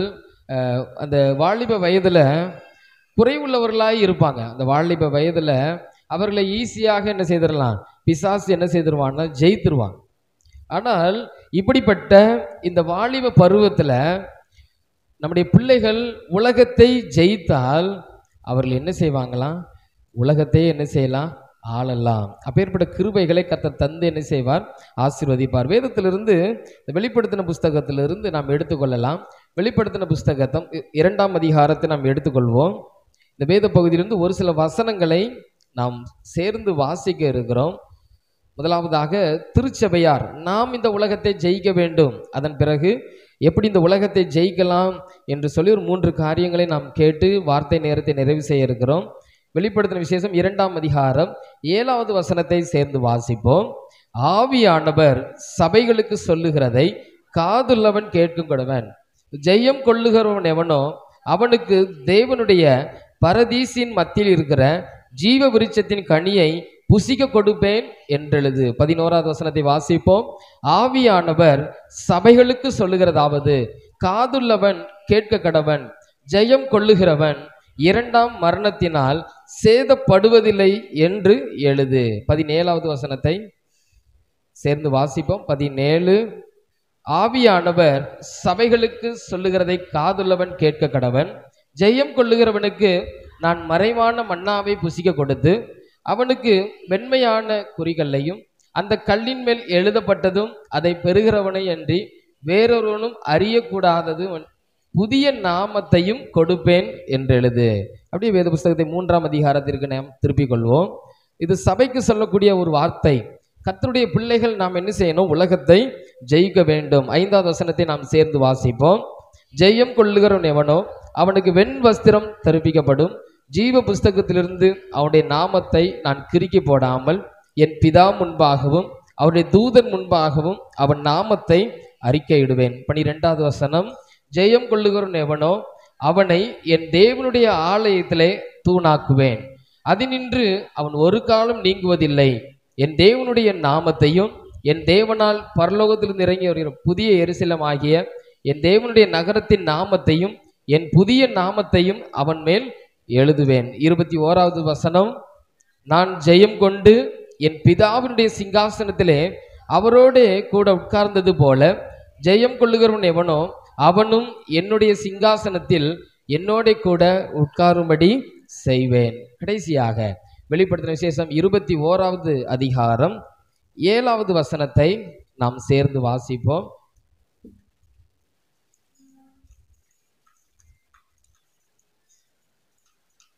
அந்த வாலிப வயதில் குறைவுள்ளவர்களாக இருப்பாங்க. அந்த வாலிப வயதில் அவர்களை ஈஸியாக என்ன செய்திடலாம்? பிசாசு என்ன செய்திருவான்னா ஜெயித்துருவாங்க. ஆனால் இப்படிப்பட்ட இந்த வாலிப பருவத்தில் நம்முடைய பிள்ளைகள் உலகத்தை ஜெயித்தால் அவர்கள் என்ன செய்வாங்களாம்? உலகத்தை என்ன செய்யலாம்? ஆளலாம். அப்பேற்பட்ட கிருபைகளை கர்த்தர் தந்து என்ன செய்வார்? ஆசீர்வதிப்பார். வேதத்திலிருந்து இந்த வெளிப்படுத்தின புஸ்தகத்திலிருந்து நாம் எடுத்துக்கொள்ளலாம். வெளிப்படுத்தின புஸ்தகத்தை 2ஆம் அதிகாரத்தை நாம் எடுத்துக்கொள்வோம். இந்த வேத பகுதியிலிருந்து ஒரு சில வசனங்களை நாம் சேர்ந்து வாசிக்க இருக்கிறோம். முதலாவதாக திருச்சபையார் நாம் இந்த உலகத்தை ஜெயிக்க வேண்டும், அதன் பிறகு எப்படி இந்த உலகத்தை ஜெயிக்கலாம் என்று சொல்லி ஒரு 3 காரியங்களை நாம் கேட்டு வார்த்தை நேரத்தை நிறைவு செய்ய இருக்கிறோம். வெளிப்படுத்தின விசேஷம் 2ஆம் அதிகாரம் 7வது வசனத்தை சேர்ந்து வாசிப்போம். ஆவியானவர் சபைகளுக்கு சொல்லுகிறதை காதுள்ளவன் கேட்கும் கடவன். ஜெயம் கொள்ளுகிறவன் எவனோ அவனுக்கு தேவனுடைய பரதீசின் மத்தியில் இருக்கிற ஜீவ விருட்சத்தின் கனியை புசிக்க கொடுப்பேன் என்றெழுது. 11வது வசனத்தை வாசிப்போம். ஆவியானவர் சபைகளுக்கு சொல்லுகிறதாவது காதுள்ளவன் கேட்க கடவன். ஜெயம் கொள்ளுகிறவன் 2ஆம் மரணத்தினால் சேதப்படுவதில்லை என்று எழுது. 17வது வசனத்தை சேர்ந்து வாசிப்போம். 17 ஆவியானவர் சபைகளுக்கு சொல்லுகிறதை காதுள்ளவன் கேட்க கடவன். ஜெயம் கொள்ளுகிறவனுக்கு நான் மறைவான மன்னாவை புசிக்க கொடுத்து அவனுக்கு வெண்மையான குறிகளையும் அந்த கல்லின் மேல் எழுதப்பட்டதும் அதை பெறுகிறவனை அன்றி வேறொருவனும் அறியக்கூடாதது புதிய நாமத்தையும் கொடுப்பேன் என்று எழுது. அப்படியே வேத புஸ்தகத்தை 3ஆம் அதிகாரத்திற்கு நாம் திருப்பிக் கொள்வோம். இது சபைக்கு சொல்லக்கூடிய ஒரு வார்த்தை. கர்த்தருடைய பிள்ளைகள் நாம் என்ன செய்யணும்? உலகத்தை ஜெயிக்க வேண்டும். 5வது வசனத்தை நாம் சேர்ந்து வாசிப்போம். ஜெயம் கொள்ளுகிறவன் எவனோ அவனுக்கு வெண் வஸ்திரம் தரிப்பிக்கப்படும். ஜீவ புஸ்தகத்திலிருந்து அவனுடைய நாமத்தை நான் கிறுக்கி போடாமல் என் பிதா முன்பாகவும் அவருடைய தூதன் முன்பாகவும் அவன் நாமத்தை அறிக்கையிடுவேன். 12வது வசனம். ஜெயம் கொள்ளுகிறவன் எவனோ அவனை என் தேவனுடைய ஆலயத்திலே தூணாக்குவேன். அதினின்று அவன் ஒரு காலம் நீங்குவதில்லை. என் தேவனுடைய நாமத்தையும் என் தேவனால் பரலோகத்திலிருந்து இறங்கி வருகிற புதிய எருசலேம் ஆகிய என் தேவனுடைய நகரத்தின் நாமத்தையும் என் புதிய நாமத்தையும் அவன் மேல் எழுதுவேன். 21வது வசனம். நான் ஜெயம் கொண்டு என் பிதாவினுடைய சிங்காசனத்திலே அவரோடே கூட உட்கார்ந்தது போல ஜெயம் கொள்ளுகிறவன் எவனோ அவனும் என்னுடைய சிங்காசனத்தில் என்னோட கூட உட்காரும்படி செய்வேன். கடைசியாக வெளிப்படுத்தின விசேஷம் 21வது அதிகாரம் 7வது வசனத்தை நாம் சேர்ந்து வாசிப்போம்.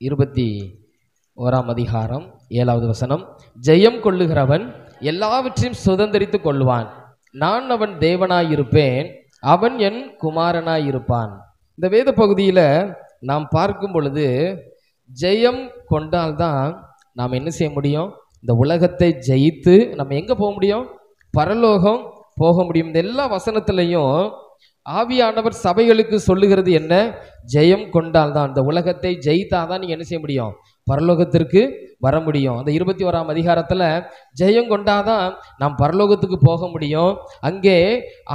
21ஆம் அதிகாரம் 7வது வசனம். ஜெயம் கொள்ளுகிறவன் எல்லாவற்றையும் சுதந்தரித்து கொள்வான். நான் அவன் தேவனாயிருப்பேன், அவன் என் குமாரனாயிருப்பான். இந்த வேத பகுதியில் நாம் பார்க்கும் பொழுது ஜெயம் கொண்டால்தான் நாம் என்ன செய்ய முடியும்? இந்த உலகத்தை ஜெயித்து நம்ம எங்கே போக முடியும்? பரலோகம் போக முடியும். இந்த எல்லா வசனத்திலையும் ஆவியானவர் சபைகளுக்கு சொல்லுகிறது என்ன? ஜெயம் கொண்டால்தான், இந்த உலகத்தை ஜெயித்தாதான் நீங்க என்ன செய்ய முடியும்? பரலோகத்திற்கு வர முடியும். அந்த 21ஆம் அதிகாரத்துல ஜெயம் கொண்டாதான் நாம் பரலோகத்துக்கு போக முடியும். அங்கே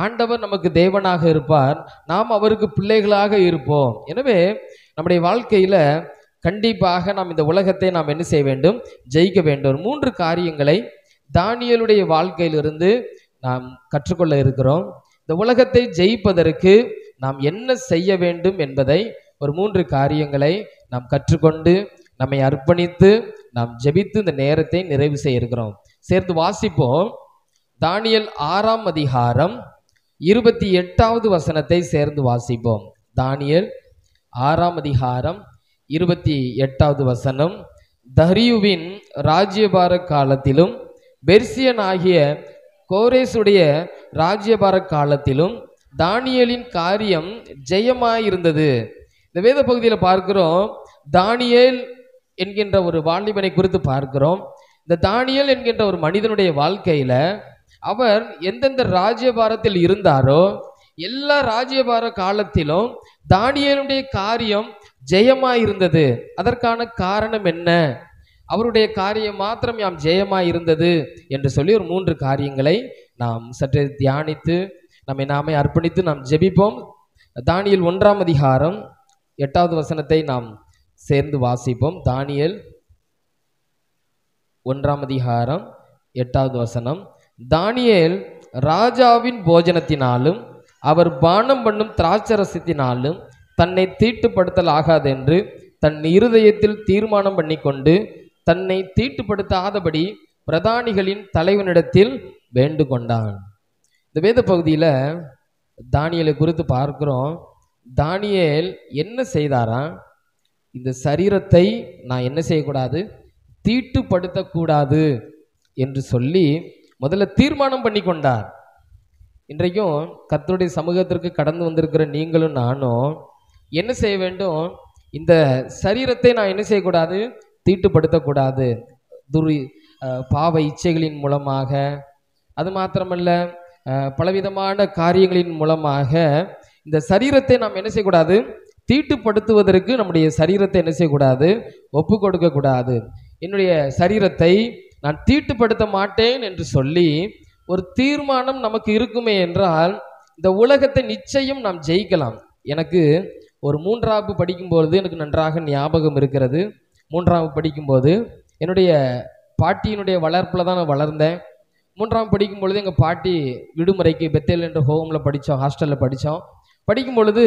ஆண்டவர் நமக்கு தேவனாக இருப்பார், நாம் அவருக்கு பிள்ளைகளாக இருப்போம். எனவே நம்முடைய வாழ்க்கையில கண்டிப்பாக நாம் இந்த உலகத்தை நாம் என்ன செய்ய வேண்டும்? ஜெயிக்க வேண்டும். 3 காரியங்களை தானியேலுடைய வாழ்க்கையிலிருந்து நாம் கற்றுக்கொள்ள இருக்கிறோம். இந்த உலகத்தை ஜெயிப்பதற்கு நாம் என்ன செய்ய வேண்டும் என்பதை ஒரு 3 காரியங்களை நாம் கற்றுக்கொண்டு நம்மை அர்ப்பணித்து நாம் ஜெபித்து இந்த நேரத்தை நிறைவு செய்ய இருக்கிறோம். சேர்ந்து வாசிப்போம். தானியேல் 6ஆம் அதிகாரம் 28வது வசனத்தை சேர்ந்து வாசிப்போம். தானியேல் 6ஆம் அதிகாரம் 28வது வசனம். தரியுவின் ராஜ்யபார காலத்திலும் பெர்சியன் ஆகிய கோரேசுடைய ராஜ்யபார காலத்திலும் தானியேலின் காரியம் ஜெயமாயிருந்தது. இந்த வேத பகுதியில் பார்க்கிறோம், தானியேல் என்கின்ற ஒரு வாலிபனை குறித்து பார்க்கிறோம். இந்த தானியேல் என்கின்ற ஒரு மனிதனுடைய வாழ்க்கையில அவர் எந்தெந்த ராஜ்யபாரத்தில் இருந்தாரோ எல்லா ராஜ்யபார காலத்திலும் தானியேலுடைய காரியம் ஜெயமாயிருந்தது. அதற்கான காரணம் என்ன? அவருடைய காரியம் மாத்திரம் யாம் ஜெயமாயிருந்தது என்று சொல்லி ஒரு 3 காரியங்களை நாம் சற்று தியானித்து நம்மை நாமே அர்ப்பணித்து நாம் ஜெபிப்போம். தானியேல் 1ஆம் அதிகாரம் 8வது வசனத்தை நாம் சேர்ந்து வாசிப்போம். தானியேல் 1ஆம் அதிகாரம் 8வது வசனம். தானியேல் ராஜாவின் போஜனத்தினாலும் அவர் பானம் பண்ணும் திராட்சரசத்தினாலும் தன்னை தீட்டுப்படுத்தல் ஆகாதென்று தன் இருதயத்தில் தீர்மானம் பண்ணி கொண்டு தன்னை தீட்டுப்படுத்தாதபடி பிரதானிகளின் தலைவனிடத்தில் வேண்டு கொண்டான். இந்த வேத பகுதியில் தானியேலை குறித்து பார்க்கிறோம். தானியேல் என்ன செய்தாரா? இந்த சரீரத்தை நான் என்ன செய்யக்கூடாது? தீட்டுப்படுத்தக்கூடாது என்று சொல்லி முதல்ல தீர்மானம் பண்ணி கொண்டார். இன்றைக்கும் கர்த்தருடைய சமூகத்திற்கு கடந்து வந்திருக்கிற நீங்களும் நானும் என்ன செய்ய வேண்டும்? இந்த சரீரத்தை நான் என்ன செய்யக்கூடாது? தீட்டுப்படுத்தக்கூடாது. பாவ இச்சைகளின் மூலமாக, அது மாத்திரமல்ல பலவிதமான காரியங்களின் மூலமாக இந்த சரீரத்தை நாம் என்ன செய்யக்கூடாது? தீட்டுப்படுத்துவதற்கு நம்முடைய சரீரத்தை என்ன செய்யக்கூடாது? ஒப்பு கொடுக்கக்கூடாது. என்னுடைய சரீரத்தை நான் தீட்டுப்படுத்த மாட்டேன் என்று சொல்லி ஒரு தீர்மானம் நமக்கு இருக்குமே என்றால் இந்த உலகத்தை நிச்சயம் நாம் ஜெயிக்கலாம். எனக்கு ஒரு 3ஆவது படிக்கும்போது எனக்கு நன்றாக ஞாபகம் இருக்கிறது. 3ஆவது படிக்கும்போது என்னுடைய பாட்டியினுடைய வளர்ப்பில் தான் நான் வளர்ந்தேன். 3ஆவது படிக்கும் பொழுது எங்கள் பாட்டி விடுமுறைக்கு பெத்தேல் என்ற ஹோமில் படித்தோம், ஹாஸ்டலில் படித்தோம். படிக்கும் பொழுது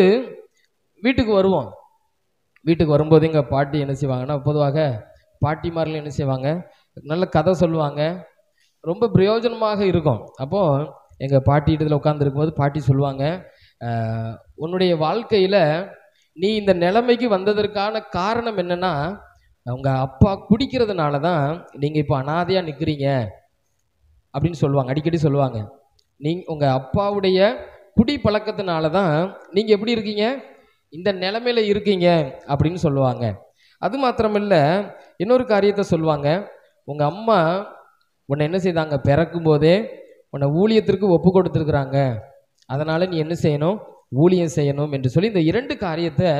வீட்டுக்கு வருவோம். வீட்டுக்கு வரும்போது எங்கள் பாட்டி என்ன செய்வாங்கன்னா, பொதுவாக பாட்டிமார்கள் என்ன செய்வாங்க? நல்ல கதை சொல்லுவாங்க, ரொம்ப பிரயோஜனமாக இருக்கும். அப்போது எங்கள் பாட்டி இடத்துல உட்காந்துருக்கும்போது பாட்டி சொல்லுவாங்க, உன்னுடைய வாழ்க்கையில் நீ இந்த நிலைமைக்கு வந்ததற்கான காரணம் என்னன்னா, உங்கள் அப்பா குடிக்கிறதுனால தான் நீங்கள் இப்போ அனாதையாக நிற்கிறீங்க அப்படின்னு சொல்லுவாங்க. அடிக்கடி சொல்லுவாங்க, உங்கள் அப்பாவுடைய குடி பழக்கத்தினால தான் நீங்கள் எப்படி இருக்கீங்க? இந்த நிலைமையில இருக்கீங்க அப்படின்னு சொல்லுவாங்க. அது மாத்திரமில்ல, இன்னொரு காரியத்தை சொல்லுவாங்க, உங்கள் அம்மா உன்னை என்ன செய்தாங்க? பிறக்கும் போதே உன்னை ஊழியத்திற்கு ஒப்பு கொடுத்துருக்குறாங்க, அதனால் நீ என்ன செய்யணும்? ஊழியம் செய்யணும் என்று சொல்லி இந்த 2 காரியத்தை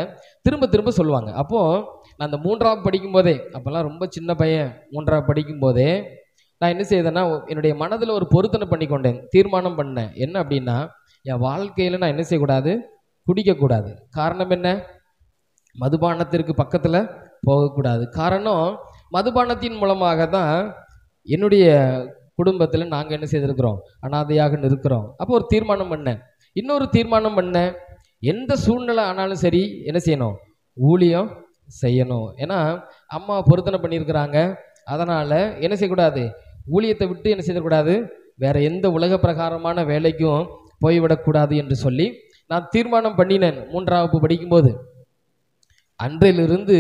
திரும்ப திரும்ப சொல்லுவாங்க. அப்போது நான் அந்த 3ஆவது படிக்கும்போதே, அப்போல்லாம் ரொம்ப சின்ன பையன், 3ஆவது படிக்கும்போதே நான் என்ன செய்தேன்னா, என்னுடைய மனதில் ஒரு பொருத்தனை பண்ணி கொண்டேன், தீர்மானம் பண்ணேன். என்ன அப்படின்னா, என் வாழ்க்கையில் நான் என்ன செய்யக்கூடாது? குடிக்கக்கூடாது. காரணம் என்ன? மதுபானத்திற்கு பக்கத்தில் போகக்கூடாது. காரணம், மதுபானத்தின் மூலமாக தான் என்னுடைய குடும்பத்தில் நாங்கள் என்ன செய்திருக்கிறோம்? அனாதையாக இருக்கிறோம். அப்போ ஒரு தீர்மானம் பண்ணேன். இன்னொரு தீர்மானம் பண்ணேன், எந்த சூழ்நிலை ஆனாலும் சரி என்ன செய்யணும்? ஊழியம் செய்யணும். ஏன்னா அம்மா பொருத்தனை பண்ணியிருக்கிறாங்க, அதனால் என்ன செய்யக்கூடாது? ஊழியத்தை விட்டு என்ன செய்யக்கூடாது? வேற எந்த உலக பிரகாரமான வேலைக்கும் போய்விடக்கூடாது என்று சொல்லி நான் தீர்மானம் பண்ணினேன் 3ஆவது படிக்கும்போது. அன்றிலிருந்து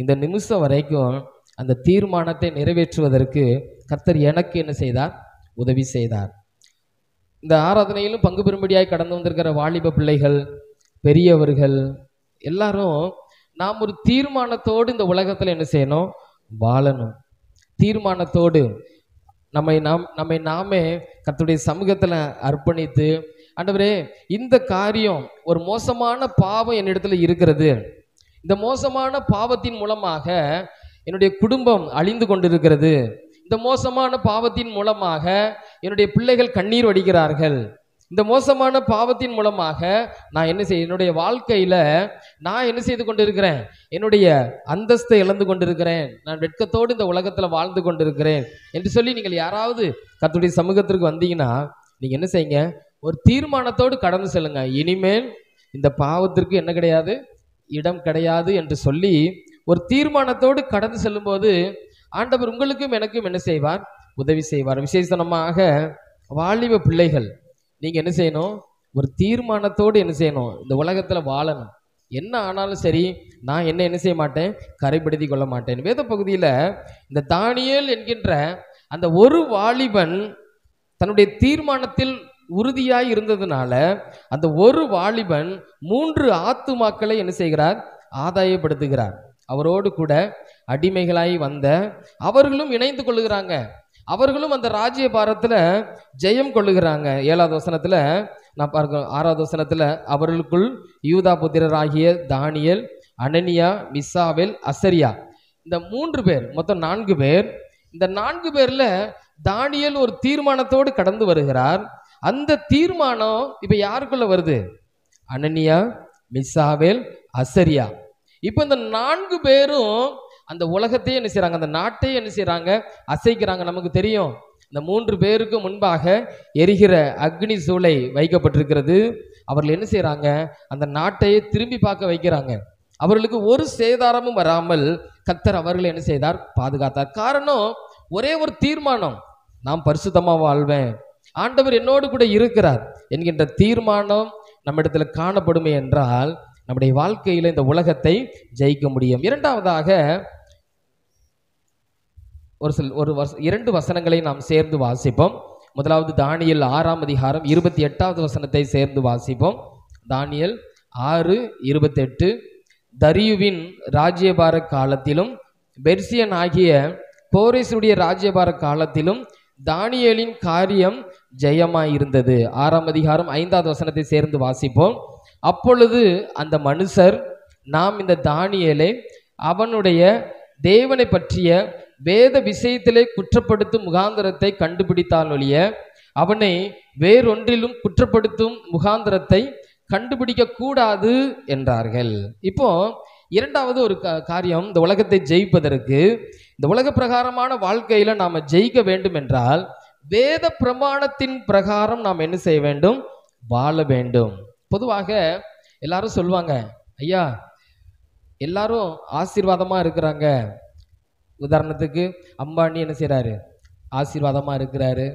இந்த நிமிஷம் வரைக்கும் அந்த தீர்மானத்தை நிறைவேற்றுவதற்கு கர்த்தர் எனக்கு என்ன செய்தார்? உதவி செய்தார். இந்த ஆராதனையிலும் பங்கு பெறும்படியாய் கடந்து வந்திருக்கிற வாலிப பிள்ளைகள், பெரியவர்கள் எல்லாரும் நாம் ஒரு தீர்மானத்தோடு இந்த உலகத்தில் என்ன செய்யணும்? வாழணும். தீர்மானத்தோடு நம்மை நாமே கர்த்தருடைய சமூகத்தில் அர்ப்பணித்து, ஆண்டவரே இந்த காரியம் ஒரு மோசமான பாவம் என்னிடத்துல இருக்கிறது, இந்த மோசமான பாவத்தின் மூலமாக என்னுடைய குடும்பம் அழிந்து கொண்டிருக்கிறது, இந்த மோசமான பாவத்தின் மூலமாக என்னுடைய பிள்ளைகள் கண்ணீர் வடிக்கிறார்கள், இந்த மோசமான பாவத்தின் மூலமாக நான் என்ன செய்ய, என்னுடைய வாழ்க்கையில நான் என்ன செய்து கொண்டிருக்கிறேன், என்னுடைய அந்தஸ்தை இழந்து கொண்டிருக்கிறேன், நான் வெட்கத்தோடு இந்த உலகத்துல வாழ்ந்து கொண்டிருக்கிறேன் என்று சொல்லி நீங்கள் யாராவது கர்த்தருடைய சமூகத்திற்கு வந்தீங்கன்னா நீங்க என்ன செய்யுங்க, ஒரு தீர்மானத்தோடு கடந்து செல்லுங்க. இனிமேல் இந்த பாவத்திற்கு என்ன கிடையாது, இடம் கிடையாது என்று சொல்லி ஒரு தீர்மானத்தோடு கடந்து செல்லும்போது ஆண்டவர் உங்களுக்கும் எனக்கும் என்ன செய்வார், உதவி செய்வார். விசேஷமாக வாலிப பிள்ளைகள் நீங்க என்ன செய்யணும், ஒரு தீர்மானத்தோடு என்ன செய்யணும், இந்த உலகத்துல வாழணும். என்ன ஆனாலும் சரி, நான் என்ன செய்ய மாட்டேன், கரைப்படுத்தி கொள்ள மாட்டேன். வேத பகுதியில இந்த தானியேல் என்கின்ற அந்த ஒரு வாலிபன் தன்னுடைய தீர்மானத்தில் உறுதியாய் இருந்ததுனால அந்த ஒரு வாலிபன் 3 ஆத்துமாக்களை என்ன செய்கிறார், ஆதாயப்படுத்துகிறார். அவரோடு கூட அடிமைகளாய் வந்த அவர்களும் இணைந்து கொள்ளுகிறாங்க. அவர்களும் அந்த ராஜ்ய பாரத்துல ஜெயம் கொள்ளுகிறாங்க. 7வது வசனத்துல நான் பார்க்க, 6வது வசனத்துல அவர்களுக்குள் யூதா புத்திரராகிய தானியேல், அனனியா, மிசாவேல், அசரியா, இந்த 3 பேர், மொத்தம் 4 பேர். இந்த 4 பேர்ல தானியேல் ஒரு தீர்மானத்தோடு கடந்து வருகிறார். அந்த தீர்மானம் இப்ப யாருக்குள்ள வருது, அனனியா, மிசாவேல், அசரியா. இப்ப இந்த 4 பேரும் அந்த உலகத்தையே என்ன செய்றாங்க, அந்த நாட்டையே என்ன செய்றாங்க, அசைக்கிறாங்க. நமக்கு தெரியும், இந்த 3 பேருக்கு முன்பாக எரிகிற அக்னி சூளை வைக்கப்பட்டிருக்கிறது. அவர்கள் என்ன செய்றாங்க, அந்த நாட்டையே திரும்பி பார்க்க வைக்கிறாங்க. அவர்களுக்கு ஒரு சேதாரமும் வராமல் கர்த்தர் அவர்களை என்ன செய்தார், பாதுகாத்தார். காரணம் ஒரே ஒரு தீர்மானம், நான் பரிசுத்தமா வாழ்வேன், ஆண்டவர் என்னோடு கூட இருக்கிறார் என்கின்ற தீர்மானம் நம்மிடத்துல காணப்படுமே என்றால் நம்முடைய வாழ்க்கையில இந்த உலகத்தை ஜெயிக்க முடியும். இரண்டாவதாக இரண்டு வசனங்களை நாம் சேர்ந்து வாசிப்போம். முதலாவது தானியேல் 6ஆம் அதிகாரம் 28வது வசனத்தை சேர்ந்து வாசிப்போம். தானியேல் 6:28. தரியுவின் ராஜ்யபார காலத்திலும் பெர்சியன் ஆகிய கோரேசுடைய ராஜ்யபார காலத்திலும் தானியேலின் காரியம் ஜெயமாயிருந்தது. 6ஆம் அதிகாரம் 5வது வசனத்தை சேர்ந்து வாசிப்போம். அப்பொழுது அந்த மனுஷர், நாம் இந்த தானியேலை அவனுடைய தேவனை பற்றிய வேத விஷயத்திலே குற்றப்படுத்தும் முகாந்திரத்தை கண்டுபிடித்தால் ஒழிய அவனை வேறொன்றிலும் குற்றப்படுத்தும் முகாந்திரத்தை கண்டுபிடிக்க கூடாது என்றார்கள். இப்போ இரண்டாவது ஒரு காரியம், இந்த உலகத்தை ஜெயிப்பதற்கு, இந்த உலக பிரகாரமான வாழ்க்கையில நாம ஜெயிக்க வேண்டும் என்றால் வேத பிரமாணத்தின் பிரகாரம் நாம் என்ன செய்ய வேண்டும், வாழ வேண்டும். பொதுவாக எல்லாரும் சொல்லுவாங்க, ஐயா எல்லாரும் ஆசீர்வாதமா இருக்கிறாங்க. உதாரணத்துக்கு அம்பானி என்ன செய்றாரு, ஆசீர்வாதமா இருக்கிறாரு.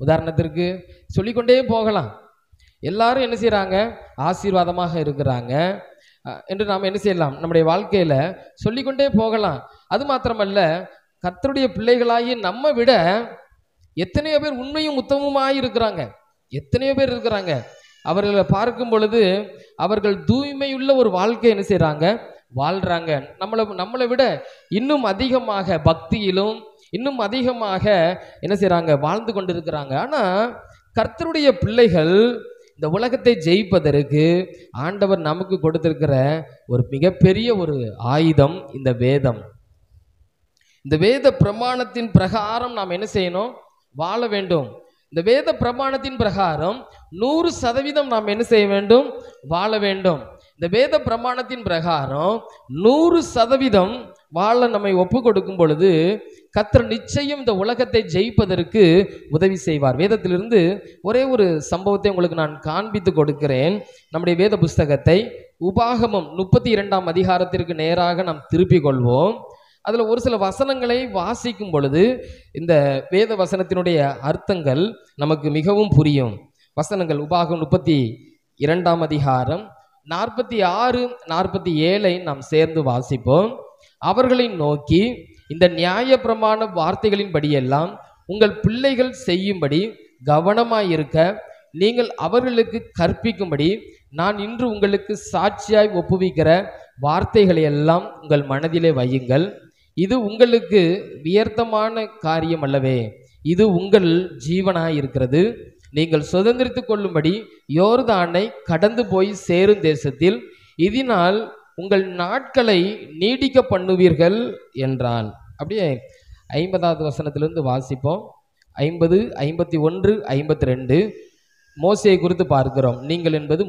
உதாரணத்திற்கு சொல்லிக்கொண்டே போகலாம். எல்லாரும் என்ன செய்றாங்க, ஆசீர்வாதமாக இருக்கிறாங்க என்று நாம் என்ன செய்யலாம், நம்முடைய வாழ்க்கையில சொல்லிக்கொண்டே போகலாம். அது மாத்திரமல்ல, கர்த்தருடைய பிள்ளைகளாகி நம்ம விட எத்தனையோ பேர் உண்மையும் உத்தமமாய் இருக்கிறாங்க, எத்தனையோ பேர் இருக்கிறாங்க. அவர்களை பார்க்கும் பொழுது அவர்கள் தூய்மையுள்ள ஒரு வாழ்க்கை என்ன செய்றாங்க, வாழ்றாங்க. நம்மளை விட இன்னும் அதிகமாக பக்தியிலும் இன்னும் அதிகமாக என்ன செய்றாங்க, வாழ்ந்து கொண்டிருக்கிறாங்க. ஆனா கர்த்தருடைய பிள்ளைகள் இந்த உலகத்தை ஜெயிப்பதற்கு ஆண்டவர் நமக்கு கொடுத்திருக்கிற ஒரு மிகப்பெரிய ஒரு ஆயுதம் இந்த வேதம். இந்த வேத பிரமாணத்தின் பிரகாரம் நாம் என்ன செய்யணும், வாழ வேண்டும். இந்த வேத பிரமாணத்தின் பிரகாரம் 100% நாம் என்ன செய்ய வேண்டும், வாழ வேண்டும். இந்த வேத பிரமாணத்தின் பிரகாரம் 100% வாழ நம்மை ஒப்பு கொடுக்கும் பொழுது கர்த்தர் நிச்சயம் இந்த உலகத்தை ஜெயிப்பதற்கு உதவி செய்வார். வேதத்திலிருந்து ஒரே ஒரு சம்பவத்தை உங்களுக்கு நான் காண்பித்து கொடுக்கிறேன். நம்முடைய வேத புஸ்தகத்தை உபாகமம் 32ஆம் அதிகாரத்திற்கு நேராக நாம் திருப்பிக் கொள்வோம். அதில் ஒரு சில வசனங்களை வாசிக்கும் பொழுது இந்த வேத வசனத்தினுடைய அர்த்தங்கள் நமக்கு மிகவும் புரியும். வசனங்கள் உபாகம் 32ஆம் அதிகாரம் 46, 47 நாம் சேர்ந்து வாசிப்போம். அவர்களை நோக்கி, இந்த நியாய பிரமாண வார்த்தைகளின்படியெல்லாம் உங்கள் பிள்ளைகள் செய்யும்படி கவனமாயிருக்க நீங்கள் அவர்களுக்கு கற்பிக்கும்படி நான் இன்று உங்களுக்கு சாட்சியாய் ஒப்புவிக்கிற வார்த்தைகளை எல்லாம் உங்கள் மனதிலே வையுங்கள். இது உங்களுக்கு வியர்த்தமான காரியம் அல்லவே. இது உங்கள் ஜீவனாய் இருக்கிறது. நீங்கள் சுதந்திரித்துக் கொள்ளும்படி யோர்தானை கடந்து போய் சேரும் தேசத்தில் இதனால் உங்கள் நாட்களை நீடிக்க பண்ணுவீர்கள் என்றான். அப்படியே 50வது வசனத்திலிருந்து வாசிப்போம். 50, 51, 52 மோசேயை குறித்து பார்க்கிறோம். நீங்கள் என்பது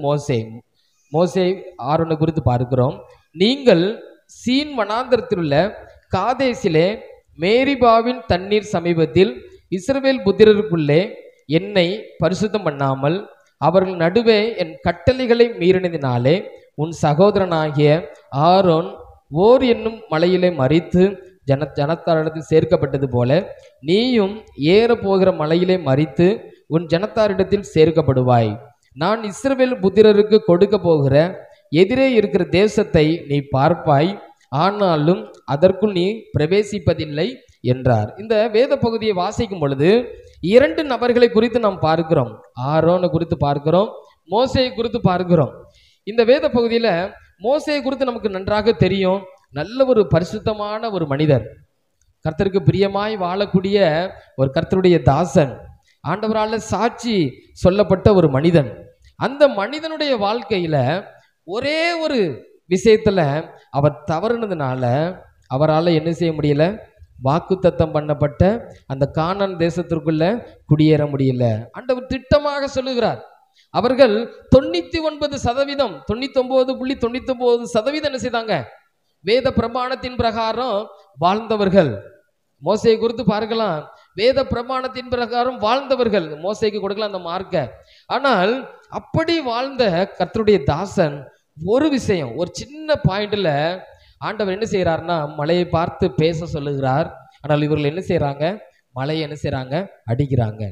மோசே ஆரோனை குறித்து பார்க்கிறோம். நீங்கள் சீன் வனாந்தரத்தில் உள்ள காதேசிலே மேரிபாவின் தண்ணீர் சமீபத்தில் இஸ்ரவேல் புத்திரருக்குள்ளே என்னை பரிசுத்தம் பண்ணாமல் அவர்கள் நடுவே என் கட்டளைகளை மீறினதினாலே உன் சகோதரனாகிய ஆரோன் ஓர் என்னும் மலையிலே மரித்து ஜனத்தாரிடத்தில் சேர்க்கப்பட்டது போல நீயும் ஏற போகிற மலையிலே மரித்து உன் ஜனத்தாரிடத்தில் சேர்க்கப்படுவாய். நான் இஸ்ரவேல் புத்திரருக்கு கொடுக்க போகிற எதிரே இருக்கிற தேசத்தை நீ பார்ப்பாய், ஆனாலும் அதற்குள் நீ பிரவேசிப்பதில்லை என்றார். இந்த வேத பகுதியை வாசிக்கும் பொழுது 2 நபர்களை குறித்து நாம் பார்க்கிறோம். ஆரோனை குறித்து பார்க்கிறோம், மோசேயை குறித்து பார்க்கிறோம். இந்த வேத பகுதியில மோசேயை குறித்து நமக்கு நன்றாக தெரியும். நல்ல ஒரு பரிசுத்தமான ஒரு மனிதர், கர்த்தருக்கு பிரியமாய் வாழக்கூடிய ஒரு கர்த்தருடைய தாசன், ஆண்டவரால் சாட்சி சொல்லப்பட்ட ஒரு மனிதன். அந்த மனிதனுடைய வாழ்க்கையில ஒரே ஒரு விஷயத்துல அவர் தவறுனதுனால அவரால் என்ன செய்ய முடியல, வாக்குத்தத்தம் பண்ணப்பட்ட அந்த கானான் தேசத்திற்குள்ள குடியேற முடியல. ஆண்டவர் திட்டமாக சொல்லுகிறார். அவர்கள் 99%, 99.99% என்ன செய்தாங்க, வேத பிரமாணத்தின் பிரகாரம் வாழ்ந்தவர்கள். மோசையை குறித்து பார்க்கலாம், வேத பிரமாணத்தின் பிரகாரம் வாழ்ந்தவர்கள். மோசைக்கு கொடுக்கலாம் அந்த மார்க்க. ஆனால் அப்படி வாழ்ந்த கர்த்தருடைய தாசன் ஒரு விஷயம், ஒரு சின்ன பாயிண்ட்ல ஆண்டவர் என்ன செய்யறாருன்னா மலையை பார்த்து பேச சொல்லுகிறார். ஆனால் இவர்கள் என்ன செய்யறாங்க, மலையை என்ன செய்யறாங்க, அடிக்கிறாங்க.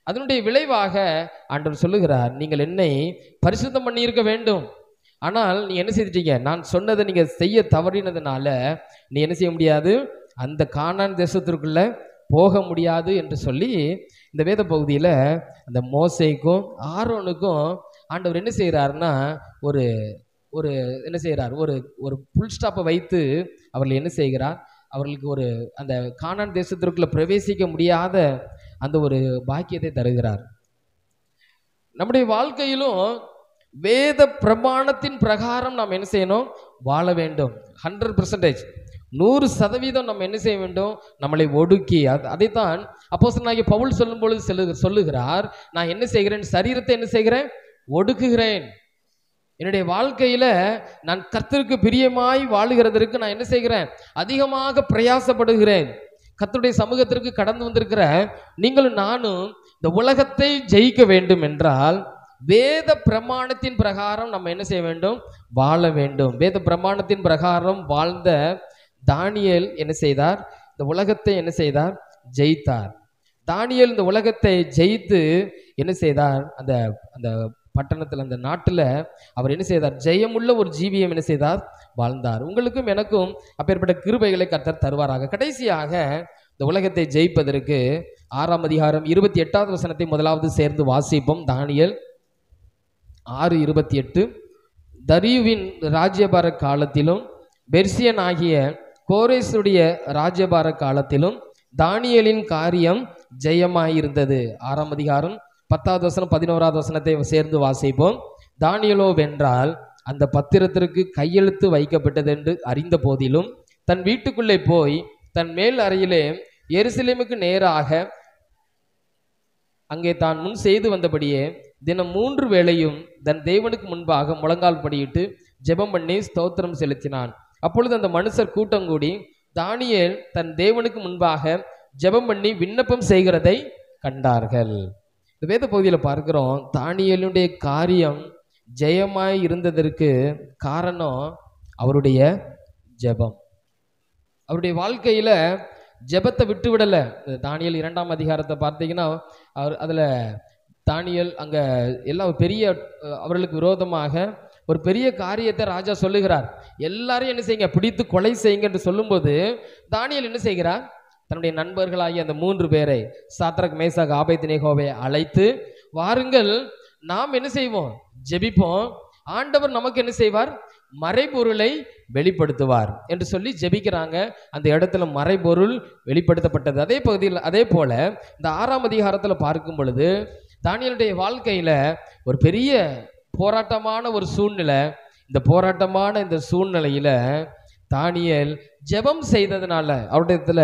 அதனுடைய விளைவாக ஆண்டவர் சொல்லுகிறார், நீங்கள் என்னை பரிசுத்தம் பண்ணியிருக்க வேண்டும், ஆனால் நீ என்ன செய்துட்டீங்க, நான் சொன்னதை நீங்க செய்ய தவறினதுனால நீ என்ன செய்ய முடியாது, அந்த கானான் தேசத்திற்குள்ள போக முடியாது என்று சொல்லி இந்த வேத பகுதியில் அந்த மோசேக்கும் ஆரோனுக்கும் ஆண்டவர் என்ன செய்கிறாருன்னா ஒரு ஒரு என்ன செய்கிறார், ஒரு ஒரு புல் ஸ்டாப்பை வைத்து அவர்கள் என்ன செய்கிறார், அவர்களுக்கு ஒரு அந்த கானான் தேசத்திற்குள்ள பிரவேசிக்க முடியாத அந்த ஒரு பாக்கியத்தை தருகிறார். நம்முடைய வாழ்க்கையிலும் வேத பிரமாணத்தின் பிரகாரம் நாம் என்ன செய்யணும், வாழ வேண்டும். 100%, 100% நம்ம என்ன செய்ய வேண்டும், நம்மளை ஒடுக்கி. அதைத்தான் அப்போஸ்தலனாகிய பவுல் சொல்லும் பொழுது சொல்லுகிறார், நான் என்ன செய்கிறேன், சரீரத்தை என்ன செய்கிறேன், ஒடுக்குகிறேன். என்னுடைய வாழ்க்கையில நான் கர்த்தருக்கு பிரியமாய் வாழுகிறதற்கு நான் என்ன செய்கிறேன், அதிகமாக பிரயாசப்படுகிறேன். கர்த்தருடைய சமூகத்திற்கு கடந்து வந்திருக்கிற நீங்களும் நானும் இந்த உலகத்தை ஜெயிக்க வேண்டும் என்றால் வேத பிரமாணத்தின் பிரகாரம் நம்ம என்ன செய்ய வேண்டும், வாழ வேண்டும். வேத பிரமாணத்தின் பிரகாரம் வாழ்ந்த தானியேல் என்ன செய்தார், இந்த உலகத்தை என்ன செய்தார், ஜெயித்தார். தானியேல் இந்த உலகத்தை ஜெயித்து என்ன செய்தார், அந்த அந்த பட்டணத்தில் அந்த நாட்டில் அவர் என்ன செய்தார், ஜெயமுள்ள ஒரு ஜீவியம் என்ன செய்தார், வாழ்ந்தார். உங்களுக்கும் எனக்கும் அப்பேற்பட்ட கிருபைகளை கர்த்தர் தருவாராக. கடைசியாக இந்த உலகத்தை ஜெயிப்பதற்கு 6ஆம் அதிகாரம் 28வது வசனத்தை முதலாவது சேர்ந்து வாசிப்போம். தானியேல் 6:28. தரியுவின் ராஜ்யபார காலத்திலும் பெர்சியன் ஆகிய கோரேசுடைய ராஜ்யபார காலத்திலும் தானியேலின் காரியம் ஜெயமாயிருந்தது. 6ஆம் அதிகாரம் 10வது வசனம் 11வது வசனத்தை சேர்ந்து வாசிப்போம். தானியேலோ வென்றால் அந்த பத்திரத்திற்கு கையெழுத்து வைக்கப்பட்டது என்று அறிந்த போதிலும் தன் வீட்டுக்குள்ளே போய் தன் மேல் அறையிலே எருசலேமுக்கு நேராக அங்கே தான் முன் செய்து வந்தபடியே தினம் 3 வேளையும் தன் தேவனுக்கு முன்பாக முழங்கால் படியிட்டு ஜெபம் பண்ணி ஸ்தோத்திரம் செலுத்தினான். அப்பொழுது அந்த மனுஷர் கூட்டம் கூடி தானியேல் தன் தேவனுக்கு முன்பாக ஜெபம் பண்ணி விண்ணப்பம் செய்கிறதை கண்டார்கள். இந்த வேத பகுதியில் பார்க்கிறோம், தானியேலுடைய காரியம் ஜெயமாய் இருந்ததற்கு காரணம் அவருடைய ஜெபம். அவருடைய வாழ்க்கையில ஜெபத்தை விட்டு விடலை. தானியேல் 2ஆம் அதிகாரத்தை பார்த்தீங்கன்னா அவர் அதில் தானியேல் அங்கே எல்லாம் பெரிய அவர்களுக்கு விரோதமாக ஒரு பெரிய காரியத்தை ராஜா சொல்லுகிறார். எல்லாரையும் என்ன செய்யுங்க, பிடித்து கொலை செய்யுங்க என்று சொல்லும்போது தானியேல் என்ன செய்கிறார், தன்னுடைய நண்பர்களாகிய அந்த 3 பேரை சாத்ராக், மேசாக், ஆபேத்நேகோவை அழைத்து, வாருங்கள் நாம் என்ன செய்வோம், ஜெபிப்போம், ஆண்டவர் நமக்கு என்ன செய்வார், மறைபொருளை வெளிப்படுத்துவார் என்று சொல்லி ஜெபிக்கிறாங்க. அந்த இடத்துல மறைபொருள் வெளிப்படுத்தப்பட்டது. அதே பகுதியில் அதே போல இந்த 6ஆம் அதிகாரத்தில் பார்க்கும் பொழுது தானியேலுடைய வாழ்க்கையில ஒரு பெரிய போராட்டமான ஒரு சூழ்நிலை. இந்த போராட்டமான இந்த சூழ்நிலையில தானியேல் ஜெபம் செய்ததுனால, அவருடைய இடத்துல